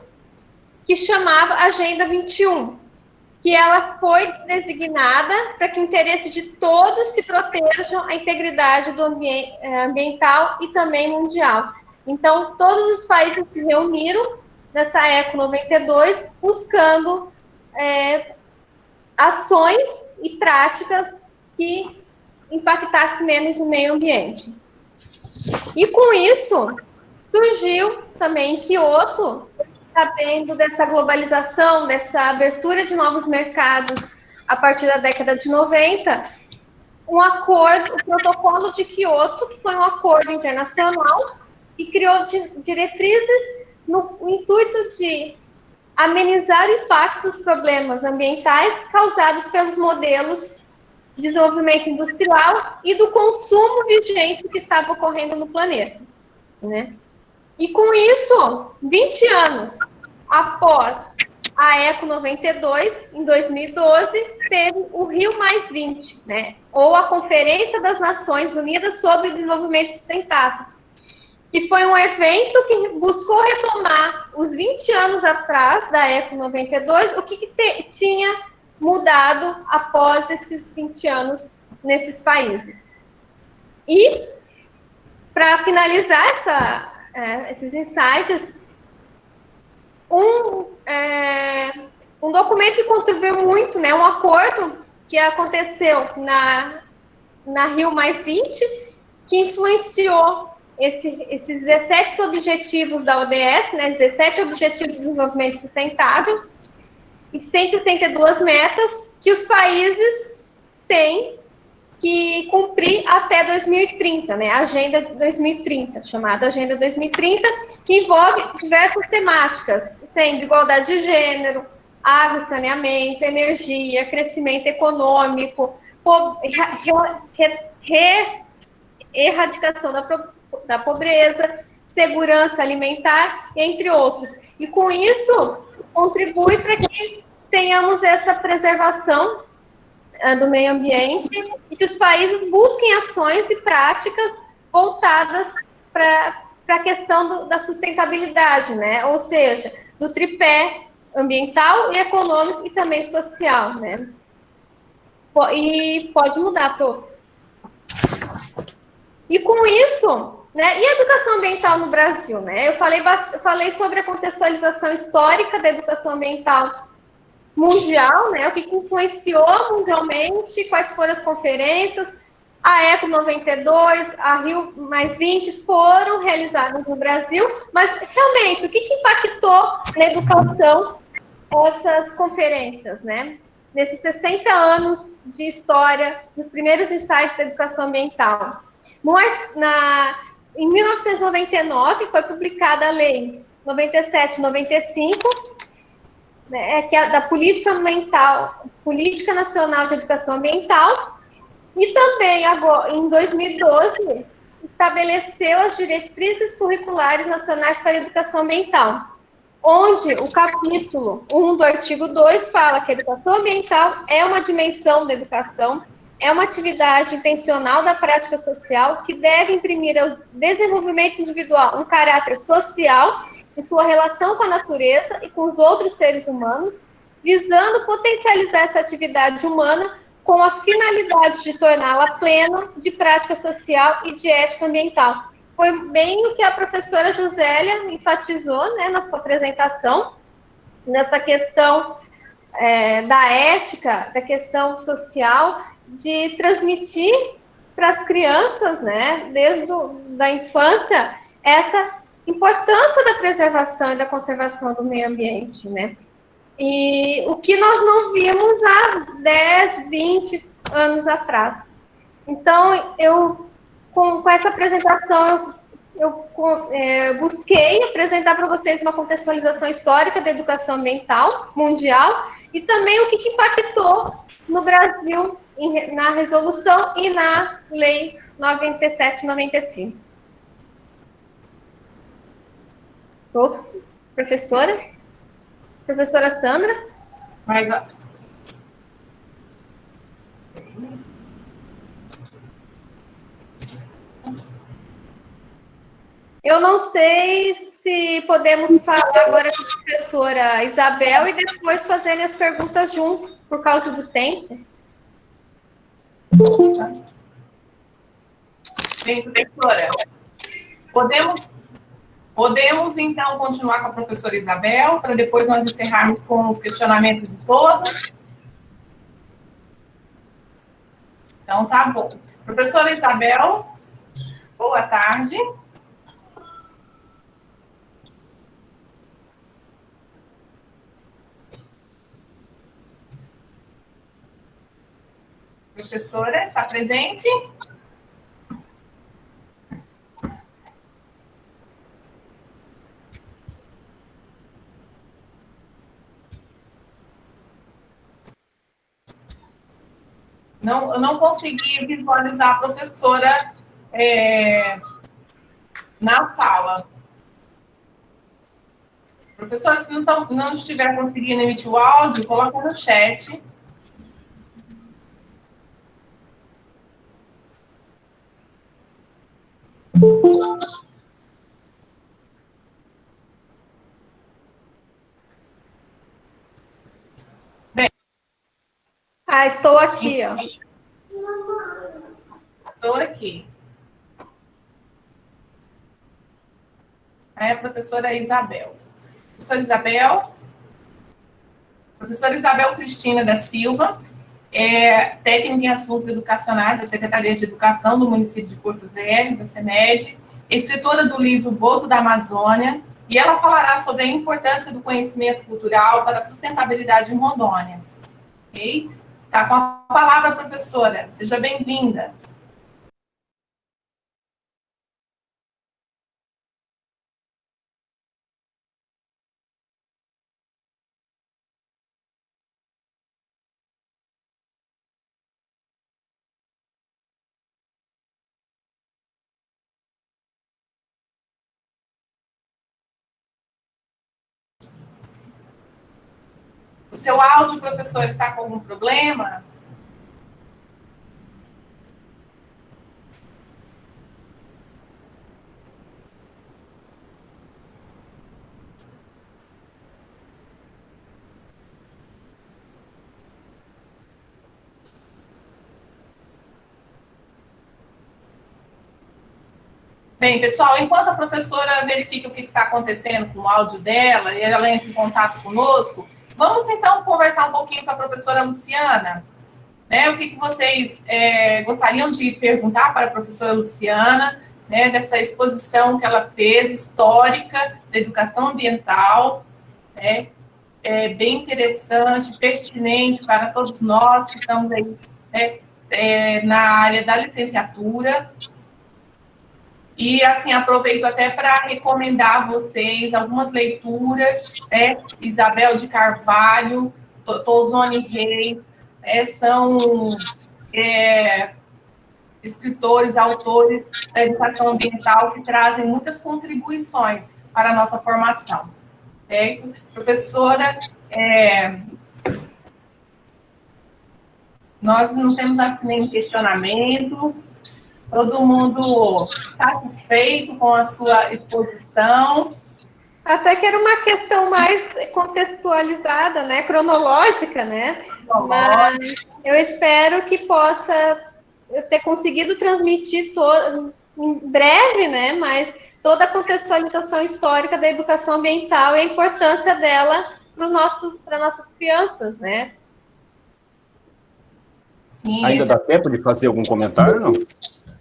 que chamava Agenda 21, que ela foi designada para que o interesse de todos se protejam a integridade do ambiental e também mundial. Então, todos os países se reuniram nessa ECO 92, buscando ações e práticas que impactassem menos o meio ambiente. E com isso, surgiu também em Kyoto, sabendo dessa globalização, dessa abertura de novos mercados a partir da década de 90, um acordo, o Protocolo de Kyoto, que foi um acordo internacional e criou diretrizes no intuito de amenizar o impacto dos problemas ambientais causados pelos modelos de desenvolvimento industrial e do consumo vigente que estava ocorrendo no planeta, né? E com isso, 20 anos após a ECO 92, em 2012, teve o Rio+20, né? Ou a Conferência das Nações Unidas sobre o Desenvolvimento Sustentável, que foi um evento que buscou retomar os 20 anos atrás da ECO 92, o que tinha mudado após esses 20 anos nesses países. E, para finalizar esses insights, um documento que contribuiu muito, né, um acordo que aconteceu na Rio+20, que influenciou esses 17 objetivos da ODS, né, 17 Objetivos de Desenvolvimento Sustentável, e 162 metas que os países têm que cumprir até 2030, né, a Agenda 2030, chamada Agenda 2030, que envolve diversas temáticas, sendo igualdade de gênero, água e saneamento, energia, crescimento econômico, erradicação da pobreza, segurança alimentar, entre outros. E com isso, contribui para que tenhamos essa preservação do meio ambiente e que os países busquem ações e práticas voltadas para a questão da sustentabilidade, né? Ou seja, do tripé ambiental e econômico e também social, né? E pode mudar, Pro. E com isso, né, e a educação ambiental no Brasil, né? Eu falei sobre a contextualização histórica da educação ambiental mundial, né? O que influenciou mundialmente, quais foram as conferências, a ECO 92, a Rio +20 foram realizadas no Brasil, mas realmente, o que impactou na educação essas conferências, né? Nesses 60 anos de história dos primeiros ensaios da educação ambiental. Em 1999, foi publicada a Lei 97/95, né, que é da Política Nacional de Educação Ambiental, e também, agora, em 2012, estabeleceu as Diretrizes Curriculares Nacionais para a Educação Ambiental, onde o capítulo 1 do artigo 2 fala que a educação ambiental é uma dimensão da educação, é uma atividade intencional da prática social que deve imprimir ao desenvolvimento individual um caráter social em sua relação com a natureza e com os outros seres humanos, visando potencializar essa atividade humana com a finalidade de torná-la plena de prática social e de ética ambiental. Foi bem o que a professora Josélia enfatizou, né, na sua apresentação, nessa questão da ética, da questão social, de transmitir para as crianças, né, desde a infância, essa importância da preservação e da conservação do meio ambiente, né? E o que nós não vimos há 10, 20 anos atrás. Então, com essa apresentação, eu busquei apresentar para vocês uma contextualização histórica da educação ambiental mundial e também o que impactou no Brasil na resolução e na Lei 97/95. Professora? Professora Sandra? Eu não sei se podemos falar agora com a professora Isabel e depois fazerem as perguntas junto, por causa do tempo. Bem, professora, podemos então continuar com a professora Isabel, para depois nós encerrarmos com os questionamentos de todos? Então, tá bom. Professora Isabel, boa tarde. Professora, está presente? Não, eu não consegui visualizar a professora na sala. Professora, se não estiver conseguindo emitir o áudio, coloca no chat. Bem. Estou aqui, ó. Estou aqui. É a professora Isabel. Professora Isabel Cristina da Silva, técnica em assuntos educacionais da Secretaria de Educação do município de Porto Velho, da CEMED, escritora do livro Boto da Amazônia, e ela falará sobre a importância do conhecimento cultural para a sustentabilidade em Rondônia. Ok? Está com a palavra, professora. Seja bem-vinda. O seu áudio, professor, está com algum problema? Bem, pessoal, enquanto a professora verifica o que está acontecendo com o áudio dela e ela entra em contato conosco, vamos então conversar um pouquinho com a professora Luciana. Né, o que vocês gostariam de perguntar para a professora Luciana, né, dessa exposição que ela fez, histórica, da educação ambiental, né, bem interessante, pertinente para todos nós que estamos aí, né, na área da licenciatura. E, assim, aproveito até para recomendar a vocês algumas leituras, né, Isabel de Carvalho, Tozoni Reis, são escritores, autores da educação ambiental que trazem muitas contribuições para a nossa formação. Certo? Professora, nós não temos nenhum questionamento, todo mundo satisfeito com a sua exposição. Até que era uma questão mais contextualizada, né, cronológica, né? Mas eu espero que possa eu ter conseguido transmitir em breve, né, mas toda a contextualização histórica da educação ambiental e a importância dela para nossas crianças, né? Sim, ainda dá tempo de fazer algum comentário, não?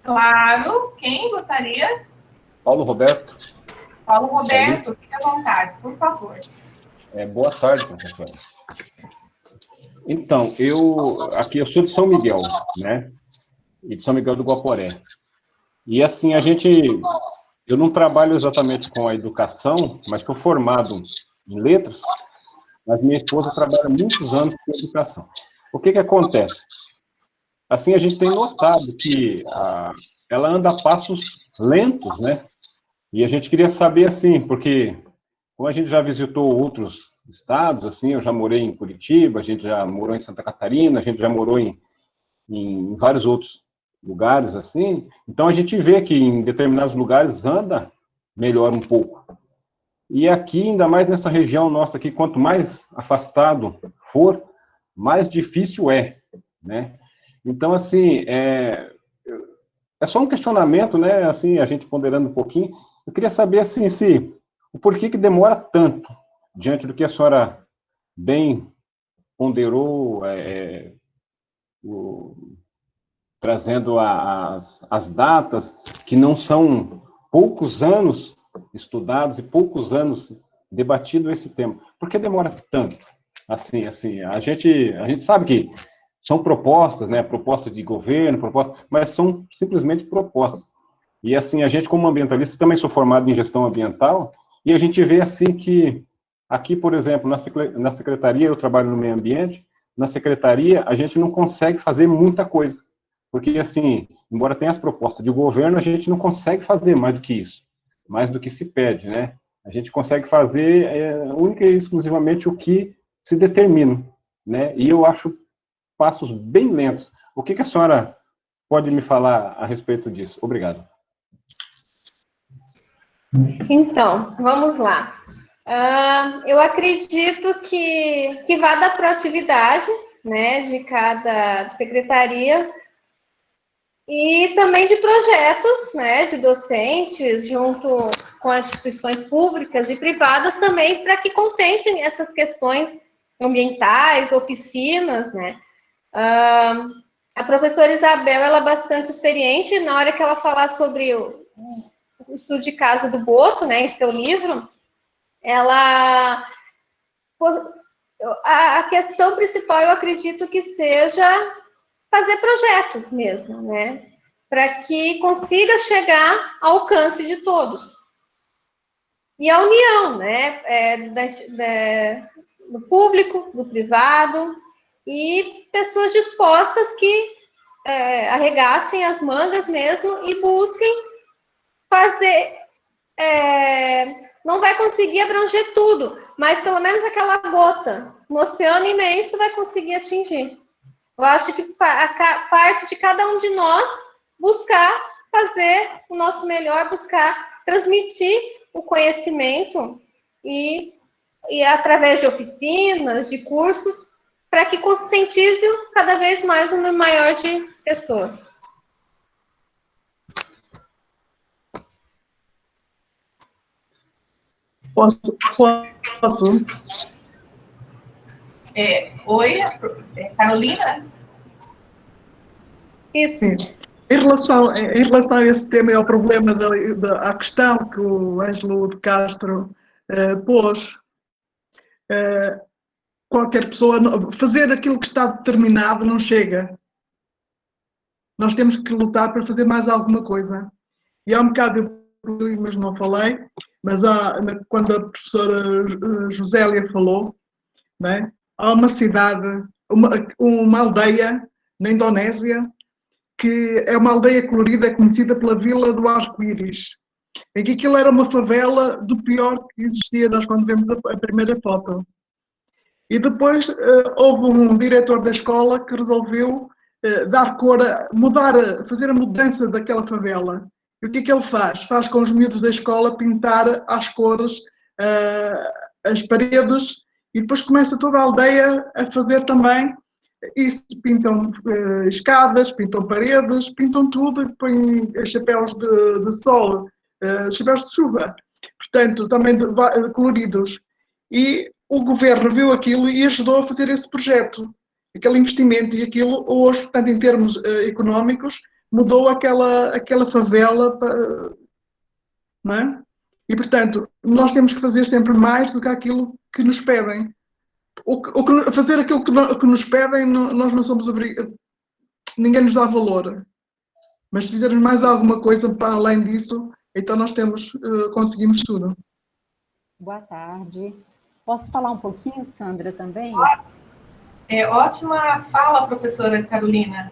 Claro. Quem gostaria? Paulo Roberto. Paulo Roberto, fique à vontade, por favor. Boa tarde, professor. Então, eu sou de São Miguel, né? E de São Miguel do Guaporé. E assim, eu não trabalho exatamente com a educação, mas estou formado em letras, mas minha esposa trabalha muitos anos com educação. O que acontece? Assim, a gente tem notado que ela anda a passos lentos, né? E a gente queria saber, assim, porque como a gente já visitou outros estados, assim, eu já morei em Curitiba, a gente já morou em Santa Catarina, a gente já morou em vários outros lugares, assim, então a gente vê que em determinados lugares anda melhor um pouco. E aqui, ainda mais nessa região nossa aqui, quanto mais afastado for, mais difícil né? Então, assim, é só um questionamento, né, assim, a gente ponderando um pouquinho. Eu queria saber, assim, o porquê que demora tanto, diante do que a senhora bem ponderou, trazendo as datas, que não são poucos anos estudados e poucos anos debatido esse tema. Por que demora tanto? Assim, a gente sabe que são propostas, né, propostas de governo, mas são simplesmente propostas. E assim, a gente como ambientalista, também sou formado em gestão ambiental, e a gente vê assim que, aqui, por exemplo, na secretaria, eu trabalho no meio ambiente, na secretaria a gente não consegue fazer muita coisa, porque assim, embora tenha as propostas de governo, a gente não consegue fazer mais do que isso, mais do que se pede, né? A gente consegue fazer única e exclusivamente o que se determina, né? E eu acho passos bem lentos. O que a senhora pode me falar a respeito disso? Obrigado. Então, vamos lá. Eu acredito que vai da proatividade, né, de cada secretaria e também de projetos, né, de docentes junto com as instituições públicas e privadas também para que contemplem essas questões ambientais, oficinas, né. A professora Isabel, ela é bastante experiente. Na hora que ela falar sobre o estudo de caso do Boto, né, em seu livro, a questão principal, eu acredito que seja fazer projetos mesmo, né, para que consiga chegar ao alcance de todos. E a união, né, do público, do privado, e pessoas dispostas que arregassem as mangas mesmo e busquem fazer. Não vai conseguir abranger tudo, mas pelo menos aquela gota no oceano imenso vai conseguir atingir. Eu acho que parte de cada um de nós buscar fazer o nosso melhor, buscar transmitir o conhecimento e através de oficinas, de cursos, para que conscientize cada vez mais um número maior de pessoas. Posso? Oi, Carolina? Isso. Sim. Em relação a esse tema e ao problema à questão que o Ângelo de Castro pôs, qualquer pessoa, fazer aquilo que está determinado não chega. Nós temos que lutar para fazer mais alguma coisa. E há um bocado, mas não falei, mas quando a professora Josélia falou, né, há uma cidade, uma aldeia na Indonésia, que é uma aldeia colorida conhecida pela Vila do Arco-Íris, em que aquilo era uma favela do pior que existia, nós quando vemos a primeira foto. E depois houve um diretor da escola que resolveu dar cor, fazer a mudança daquela favela. E o que é que ele faz? Faz com os miúdos da escola pintar às cores as paredes e depois começa toda a aldeia a fazer também isso. Pintam escadas, pintam paredes, pintam tudo e põem chapéus de sol, chapéus de chuva, portanto, também coloridos. E o governo viu aquilo e ajudou a fazer esse projeto, aquele investimento, e aquilo hoje, portanto, em termos económicos, mudou aquela favela, não é? E, portanto, nós temos que fazer sempre mais do que aquilo que nos pedem. Fazer aquilo que nos pedem, nós não somos obrigados, ninguém nos dá valor. Mas se fizermos mais alguma coisa para além disso, então nós conseguimos tudo. Boa tarde. Posso falar um pouquinho, Sandra, também? Ótima fala, professora Carolina.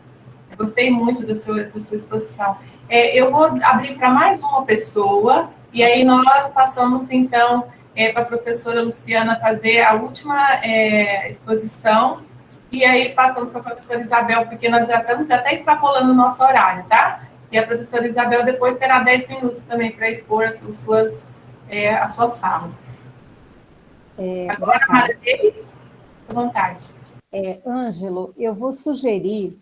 Eu gostei muito da sua exposição. Eu vou abrir para mais uma pessoa, e aí nós passamos, então, para a professora Luciana fazer a última exposição, e aí passamos para a professora Isabel, porque nós já estamos até extrapolando o nosso horário, tá? E a professora Isabel depois terá 10 minutos também para expor a sua fala. Agora, Maria, à vontade. Ângelo, eu vou sugerir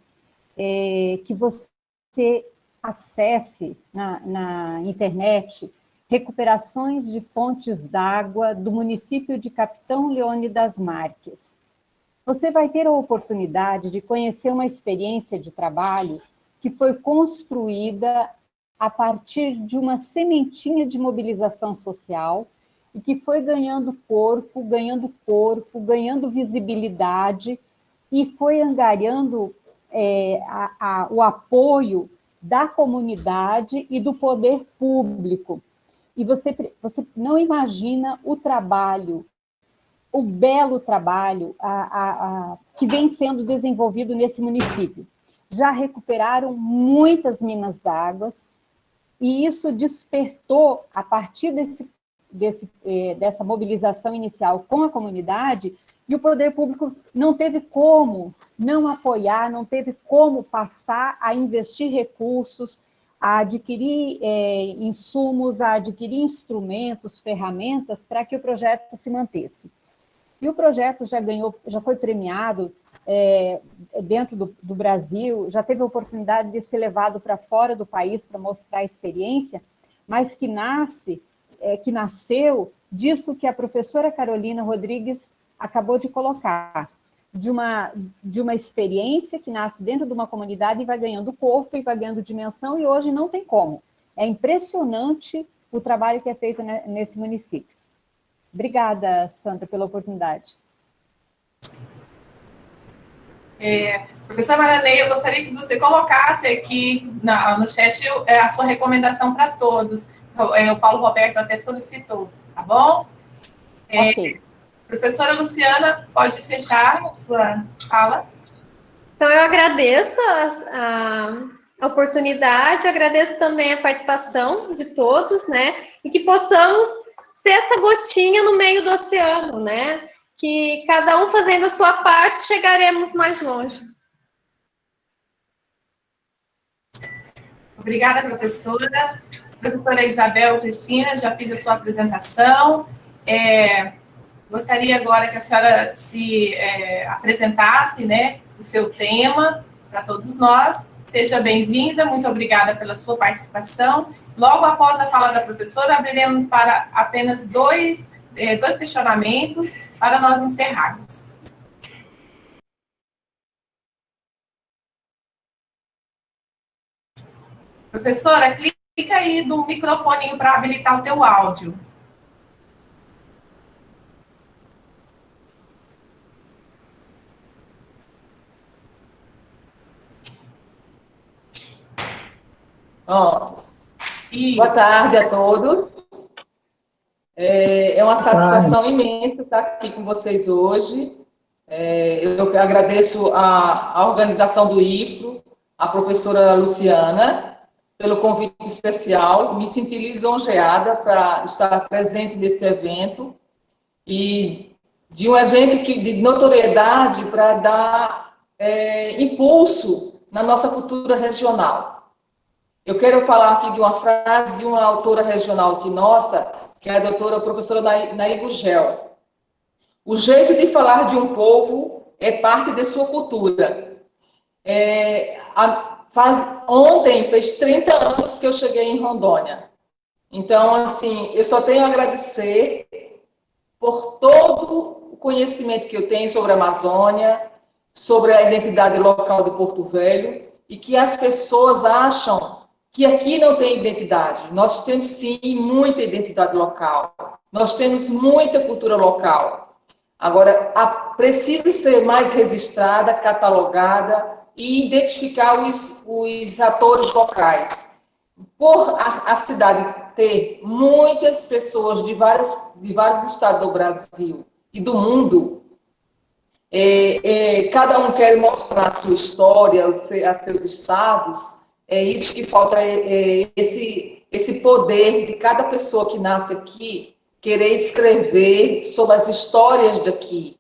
que você acesse na internet recuperações de fontes d'água do município de Capitão Leônidas Marques. Você vai ter a oportunidade de conhecer uma experiência de trabalho que foi construída a partir de uma sementinha de mobilização social e que foi ganhando corpo, ganhando visibilidade e foi angariando o apoio da comunidade e do poder público. E você não imagina o trabalho, o belo trabalho que vem sendo desenvolvido nesse município. Já recuperaram muitas minas d'água e isso despertou, a partir dessa mobilização inicial com a comunidade, e o poder público não teve como não apoiar, não teve como passar a investir recursos, a adquirir insumos, a adquirir instrumentos, ferramentas para que o projeto se mantesse. E o projeto já foi premiado dentro do Brasil, já teve a oportunidade de ser levado para fora do país para mostrar a experiência, mas que nasceu disso que a professora Carolina Rodrigues acabou de colocar, de uma experiência que nasce dentro de uma comunidade e vai ganhando corpo e vai ganhando dimensão, e hoje não tem como. É impressionante o trabalho que é feito nesse município. Obrigada, Sandra, pela oportunidade. Professora Maranei, eu gostaria que você colocasse aqui no chat a sua recomendação para todos. O Paulo Roberto até solicitou, tá bom? Ok. Professora Luciana, pode fechar a sua fala? Então, eu agradeço a oportunidade, agradeço também a participação de todos, né? E que possamos ser essa gotinha no meio do oceano, né? Que cada um fazendo a sua parte, chegaremos mais longe. Obrigada, professora. Professora Isabel Cristina, já fiz a sua apresentação. Gostaria agora que a senhora se apresentasse, né, o seu tema para todos nós. Seja bem-vinda, muito obrigada pela sua participação. Logo após a fala da professora, abriremos para apenas dois questionamentos para nós encerrarmos. Professora, clica aí no microfoninho para habilitar o teu áudio. Boa tarde a todos. É uma satisfação imensa estar aqui com vocês hoje. Eu agradeço a organização do IFRO, a professora Luciana, pelo convite especial. Me senti lisonjeada para estar presente nesse evento, e de um evento de notoriedade para dar impulso na nossa cultura regional. Eu quero falar aqui de uma frase de uma autora regional que é a doutora professora Nair Gugel. O jeito de falar de um povo é parte de sua cultura. Ontem fez 30 anos que eu cheguei em Rondônia. Então, assim, eu só tenho a agradecer por todo o conhecimento que eu tenho sobre a Amazônia, sobre a identidade local de Porto Velho, e que as pessoas acham que aqui não tem identidade. Nós temos, sim, muita identidade local. Nós temos muita cultura local. Agora, precisa ser mais registrada, catalogada e identificar os atores locais. Por a cidade ter muitas pessoas de vários estados do Brasil e do mundo, cada um quer mostrar a sua história, a seus estados. É isso que falta, esse poder de cada pessoa que nasce aqui querer escrever sobre as histórias daqui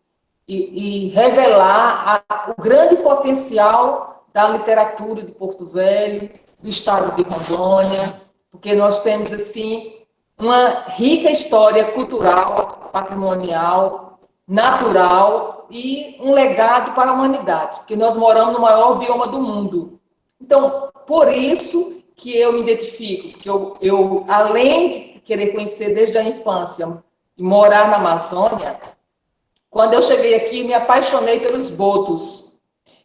e revelar o grande potencial da literatura de Porto Velho, do estado de Rondônia, porque nós temos, assim, uma rica história cultural, patrimonial, natural e um legado para a humanidade, porque nós moramos no maior bioma do mundo. Então, por isso que eu me identifico, porque eu além de querer conhecer desde a infância e morar na Amazônia, quando eu cheguei aqui, me apaixonei pelos botos.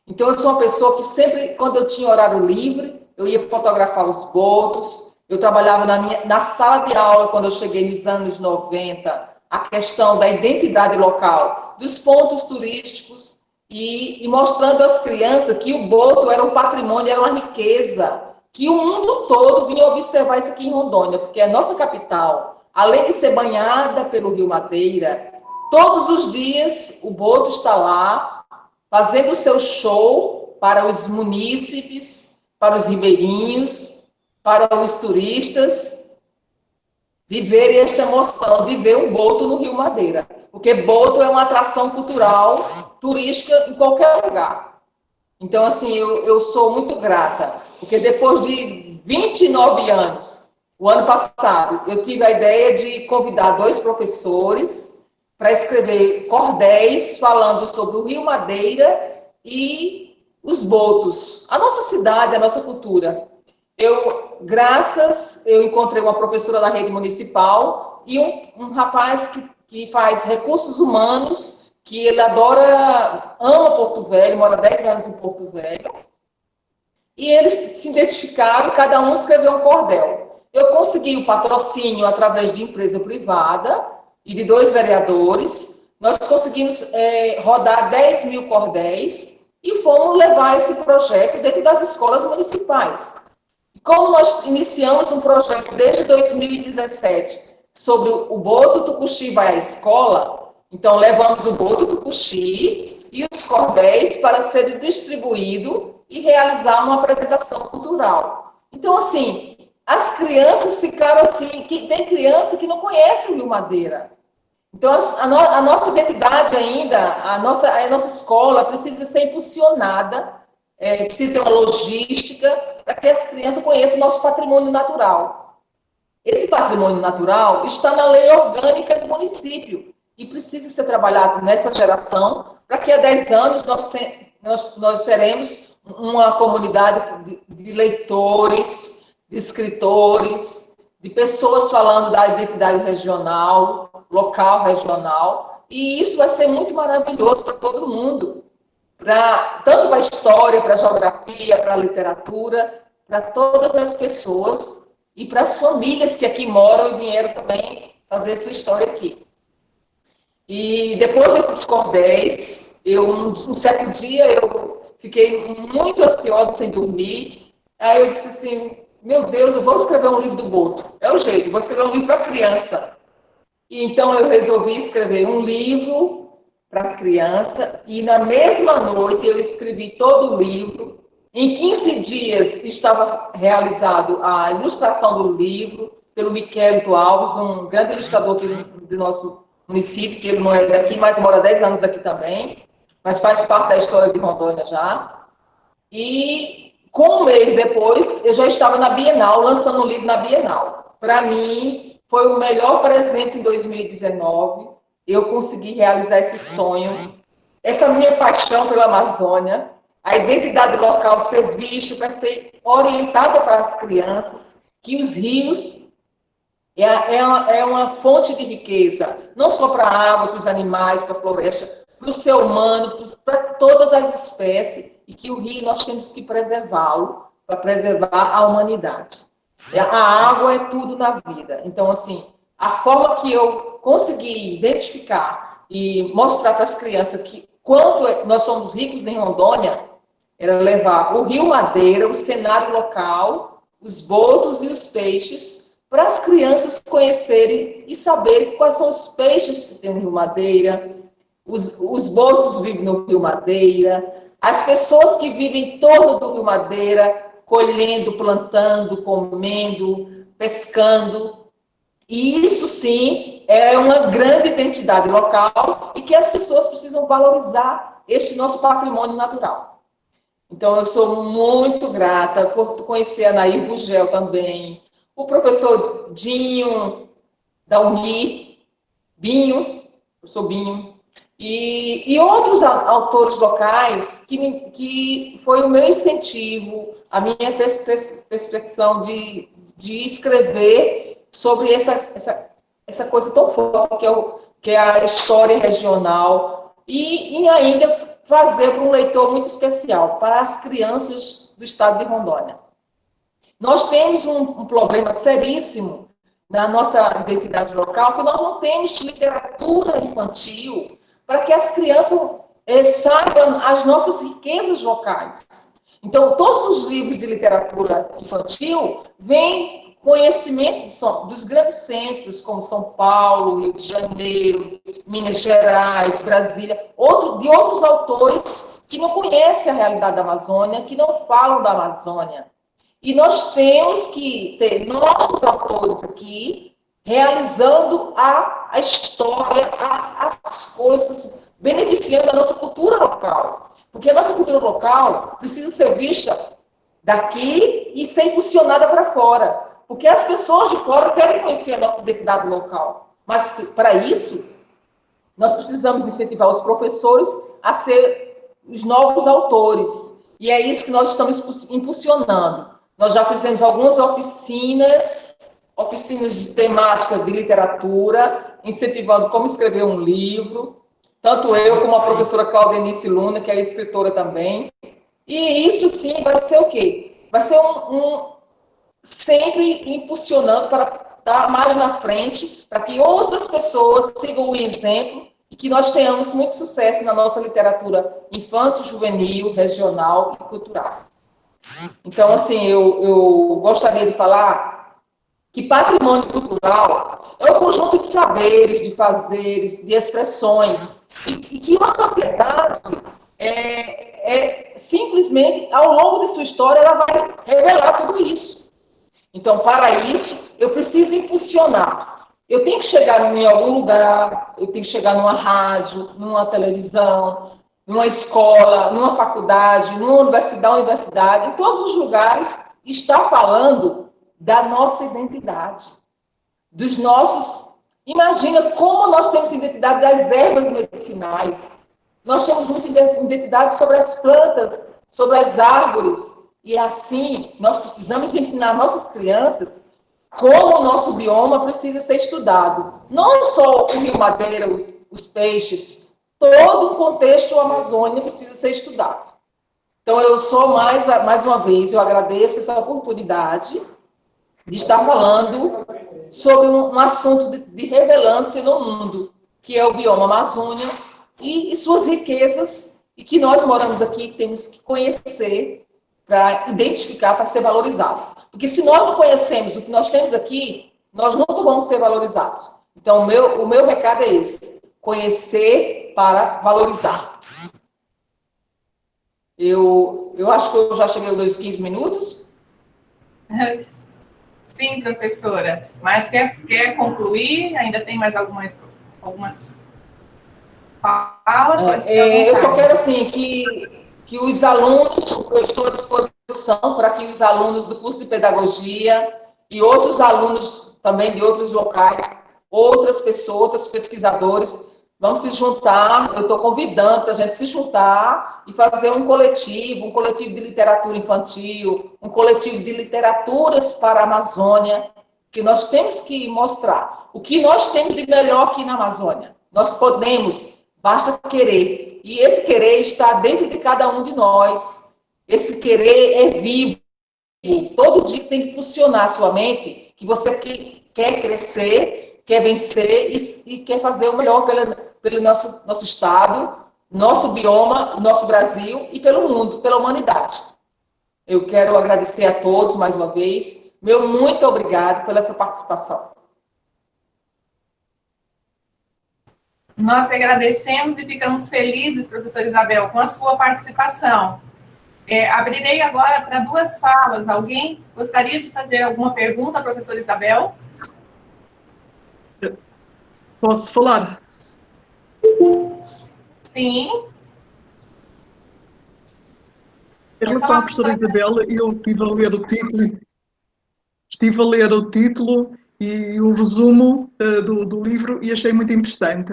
Então, eu sou uma pessoa que sempre, quando eu tinha horário livre, eu ia fotografar os botos. Eu trabalhava na sala de aula, quando eu cheguei nos anos 90, a questão da identidade local, dos pontos turísticos, e mostrando às crianças que o boto era um patrimônio, era uma riqueza, que o mundo todo vinha observar isso aqui em Rondônia, porque a nossa capital, além de ser banhada pelo Rio Madeira, todos os dias o boto está lá, fazendo o seu show para os munícipes, para os ribeirinhos, para os turistas, viverem esta emoção de ver um boto no Rio Madeira. Porque boto é uma atração cultural, turística, em qualquer lugar. Então, assim, eu sou muito grata, porque depois de 29 anos, o ano passado, eu tive a ideia de convidar 2 professores para escrever cordéis falando sobre o Rio Madeira e os botos, a nossa cidade, a nossa cultura. Eu encontrei uma professora da rede municipal e um rapaz que faz recursos humanos que ele ama Porto Velho, mora 10 anos em Porto Velho, e eles se identificaram, cada um escreveu um cordel. Eu consegui o patrocínio através de empresa privada e de 2 vereadores. Nós conseguimos rodar 10 mil cordéis e fomos levar esse projeto dentro das escolas municipais. Como nós iniciamos um projeto desde 2017 sobre o Boto Tucuxi vai à escola, então levamos o Boto Tucuxi e os cordéis para serem distribuídos e realizar uma apresentação cultural. Então, assim, as crianças ficaram assim, tem criança que não conhece o Rio Madeira. Então, a nossa identidade ainda, a nossa escola precisa ser impulsionada, precisa ter uma logística para que as crianças conheçam o nosso patrimônio natural. Esse patrimônio natural está na lei orgânica do município e precisa ser trabalhado nessa geração para que há 10 anos nós seremos uma comunidade de leitores, de escritores, de pessoas falando da identidade regional, local, regional, e isso vai ser muito maravilhoso para todo mundo, tanto para a história, para a geografia, para a literatura, para todas as pessoas e para as famílias que aqui moram e vieram também fazer sua história aqui. E depois desses cordéis, um certo dia eu fiquei muito ansiosa, sem dormir, aí eu disse assim, meu Deus, eu vou escrever um livro do Boto. É o jeito, vou escrever um livro para criança. E então eu resolvi escrever um livro para criança e na mesma noite eu escrevi todo o livro. Em 15 dias estava realizado a ilustração do livro pelo Miquelito Alves, um grande ilustrador aqui do nosso município, que ele não é daqui, mas mora 10 anos daqui também, mas faz parte da história de Rondônia já. E com um mês depois, eu já estava na Bienal, lançando um livro na Bienal. Para mim, foi o melhor presente em 2019. Eu consegui realizar esse sonho, essa minha paixão pela Amazônia, a identidade local ser vista, para ser orientada para as crianças, que os rios é uma fonte de riqueza, não só para a água, para os animais, para a floresta, para o ser humano, para todas as espécies, e que o rio nós temos que preservá-lo para preservar a humanidade. A água é tudo na vida. Então, assim, a forma que eu consegui identificar e mostrar para as crianças que quanto nós somos ricos em Rondônia, era levar o Rio Madeira, o cenário local, os botos e os peixes, para as crianças conhecerem e saberem quais são os peixes que tem no Rio Madeira, os botos vivem no Rio Madeira, as pessoas que vivem em torno do Rio Madeira, colhendo, plantando, comendo, pescando. E isso, sim, é uma grande identidade local e que as pessoas precisam valorizar este nosso patrimônio natural. Então, eu sou muito grata por conhecer a Nair Gugel também, o professor Dinho, da Uni, professor Binho, e outros autores locais que foi o meu incentivo, a minha perspectiva de escrever sobre essa coisa tão forte que é a história regional e ainda fazer para um leitor muito especial, para as crianças do estado de Rondônia. Nós temos um problema seríssimo na nossa identidade local, que nós não temos literatura infantil para que as crianças saibam as nossas riquezas locais. Então, todos os livros de literatura infantil vêm conhecimento dos grandes centros, como São Paulo, Rio de Janeiro, Minas Gerais, Brasília, de outros autores que não conhecem a realidade da Amazônia, que não falam da Amazônia. E nós temos que ter nossos autores aqui realizando a história, as coisas, beneficiando a nossa cultura local. Porque a nossa cultura local precisa ser vista daqui e ser impulsionada para fora. Porque as pessoas de fora querem conhecer a nossa identidade local. Mas, para isso, nós precisamos incentivar os professores a ser os novos autores. E é isso que nós estamos impulsionando. Nós já fizemos algumas oficinas de temática de literatura, incentivando como escrever um livro. tanto eu como a professora Claudenice Luna, que é escritora também. E isso, sim, vai ser o quê? Vai ser sempre impulsionando para estar mais na frente, para que outras pessoas sigam o exemplo e que nós tenhamos muito sucesso na nossa literatura infanto-juvenil, regional e cultural. Então, assim, eu gostaria de falar que patrimônio cultural é um conjunto de saberes, de fazeres, de expressões, e que uma sociedade simplesmente, ao longo de sua história, ela vai revelar tudo isso. Então, para isso, eu preciso impulsionar. Eu tenho que chegar em algum lugar, eu tenho que chegar numa rádio, numa televisão, numa escola, numa faculdade, numa universidade, em todos os lugares, está falando da nossa identidade, dos nossos... Imagina como nós temos identidade das ervas medicinais. Nós temos muita identidade sobre as plantas, sobre as árvores. E assim, nós precisamos ensinar nossas crianças como o nosso bioma precisa ser estudado. Não só o Rio Madeira, os peixes, todo o contexto Amazônia precisa ser estudado. Então, eu sou, mais uma vez, eu agradeço essa oportunidade de estar falando sobre um assunto de relevância no mundo, que é o bioma Amazônia e suas riquezas, e que nós moramos aqui temos que conhecer para identificar, para ser valorizado. Porque se nós não conhecemos o que nós temos aqui, nós nunca vamos ser valorizados. Então, o meu recado é esse: conhecer para valorizar. Eu acho que eu já cheguei aos 15 minutos. Sim, professora. Mas quer concluir? Ainda tem mais algumas falas? Eu só quero, assim, que os alunos, eu estou à disposição para que os alunos do curso de pedagogia e outros alunos também de outros locais, outras pessoas, outros pesquisadores, vamos se juntar. Eu estou convidando para a gente se juntar e fazer um coletivo de literatura infantil, um coletivo de literaturas para a Amazônia, que nós temos que mostrar o que nós temos de melhor aqui na Amazônia. Nós podemos, basta querer. E esse querer está dentro de cada um de nós. Esse querer é vivo. Todo dia tem que impulsionar a sua mente que você quer crescer, quer vencer e quer fazer o melhor pelo nosso estado, nosso bioma, nosso Brasil e pelo mundo, pela humanidade. Eu quero agradecer a todos mais uma vez. Meu muito obrigado pela essa participação. Nós que agradecemos e ficamos felizes, professora Isabel, com a sua participação. Abrirei agora para 2 falas. Alguém gostaria de fazer alguma pergunta à professora Isabel? Posso falar? Sim. Em relação à professora Isabel, eu estive a ler o título e o resumo do livro e achei muito interessante.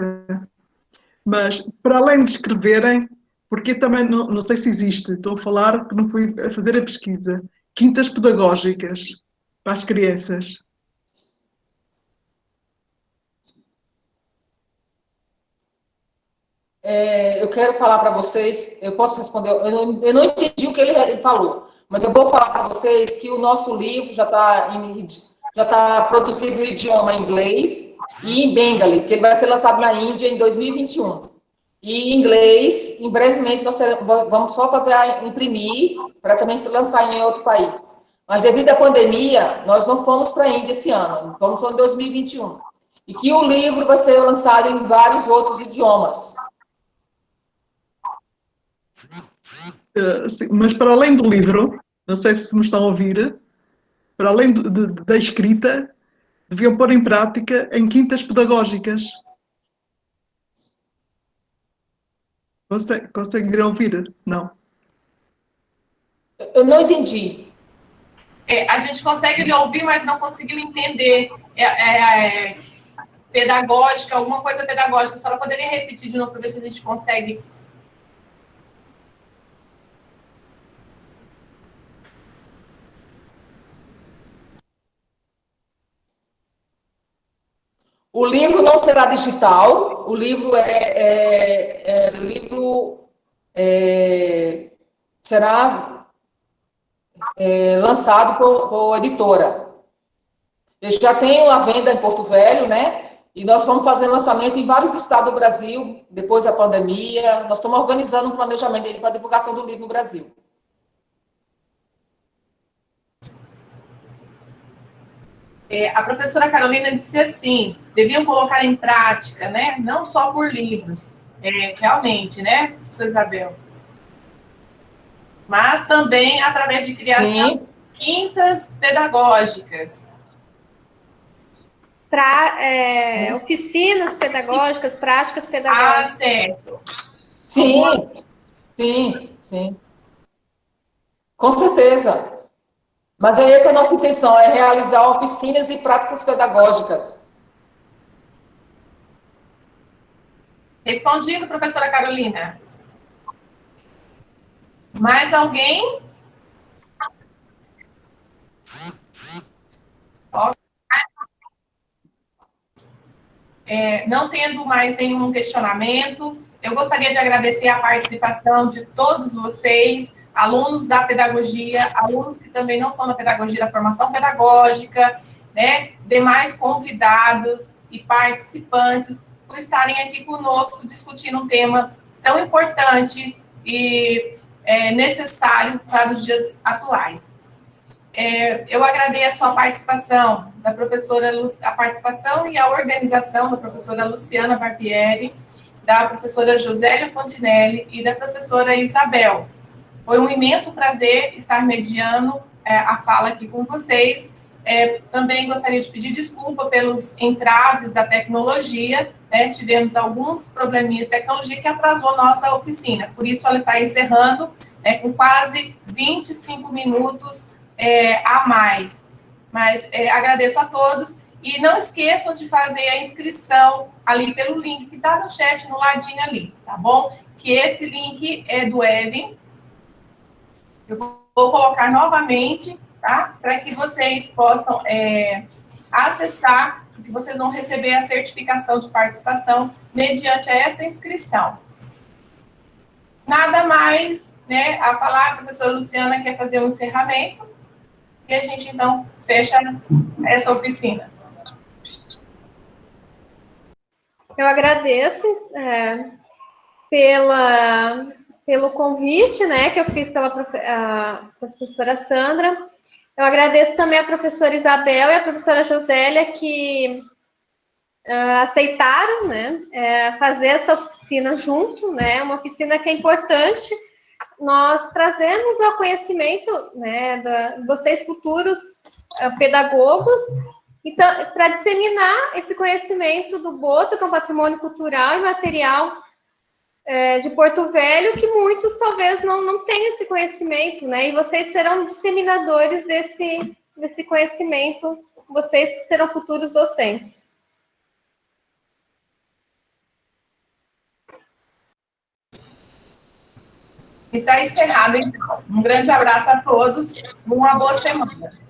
Mas, para além de escreverem, porque também não sei se existe, estou a falar que não fui a fazer a pesquisa, quintas pedagógicas para as crianças. Eu quero falar para vocês, eu posso responder, eu não entendi o que ele falou, mas eu vou falar para vocês que o nosso livro já está produzido em idioma inglês e em Bengali, que ele vai ser lançado na Índia em 2021. E em inglês, em brevemente, nós vamos só imprimir para também se lançar em outro país. Mas devido à pandemia, nós não fomos para a Índia esse ano, vamos só em 2021. E que o livro vai ser lançado em vários outros idiomas. Mas para além do livro, não sei se me estão a ouvir, para além da escrita, deviam pôr em prática em quintas pedagógicas. Conseguem ouvir? Não. Eu não entendi. A gente consegue lhe ouvir, mas não conseguiu entender. Pedagógica, alguma coisa pedagógica. A senhora poderia repetir de novo para ver se a gente consegue... O livro não será digital, o livro será lançado por editora. Eu já tenho a venda em Porto Velho, né? E nós vamos fazer lançamento em vários estados do Brasil, depois da pandemia. Nós estamos organizando um planejamento para a divulgação do livro no Brasil. A professora Carolina disse assim, deviam colocar em prática, né? Não só por livros, realmente, né, professora Isabel? Mas também através de criação de quintas pedagógicas. Oficinas pedagógicas, práticas pedagógicas. Ah, certo. Sim. Com certeza. Mas essa é a nossa intenção, é realizar oficinas e práticas pedagógicas. Respondido, professora Carolina. Mais alguém? Não tendo mais nenhum questionamento, eu gostaria de agradecer a participação de todos vocês, alunos da pedagogia, alunos que também não são da pedagogia, da formação pedagógica, né, demais convidados e participantes, por estarem aqui conosco discutindo um tema tão importante e necessário para os dias atuais. Eu agradeço a participação da professora, a participação e a organização da professora Luciana Barbieri, da professora Josélia Fontinelli e da professora Isabel. Foi um imenso prazer estar mediando a fala aqui com vocês. Também gostaria de pedir desculpa pelos entraves da tecnologia, né? Tivemos alguns probleminhas de tecnologia que atrasou nossa oficina, por isso ela está encerrando com quase 25 minutos a mais. Mas agradeço a todos e não esqueçam de fazer a inscrição ali pelo link que está no chat, no ladinho ali, tá bom? Que esse link é do Evan. Eu vou colocar novamente, tá? Para que vocês possam acessar, que vocês vão receber a certificação de participação mediante essa inscrição. Nada mais, né, a falar, a professora Luciana quer fazer um encerramento, e a gente, então, fecha essa oficina. Eu agradeço pelo convite, né, que eu fiz pela professora Sandra. Eu agradeço também a professora Isabel e a professora Josélia que aceitaram, né, fazer essa oficina junto, né, uma oficina que é importante nós trazemos ao conhecimento, né, de vocês futuros pedagogos, então, para disseminar esse conhecimento do Boto, que é um patrimônio cultural e material de Porto Velho, que muitos talvez não tenham esse conhecimento, né? E vocês serão disseminadores desse conhecimento, vocês que serão futuros docentes. Está encerrado, então. Um grande abraço a todos, uma boa semana.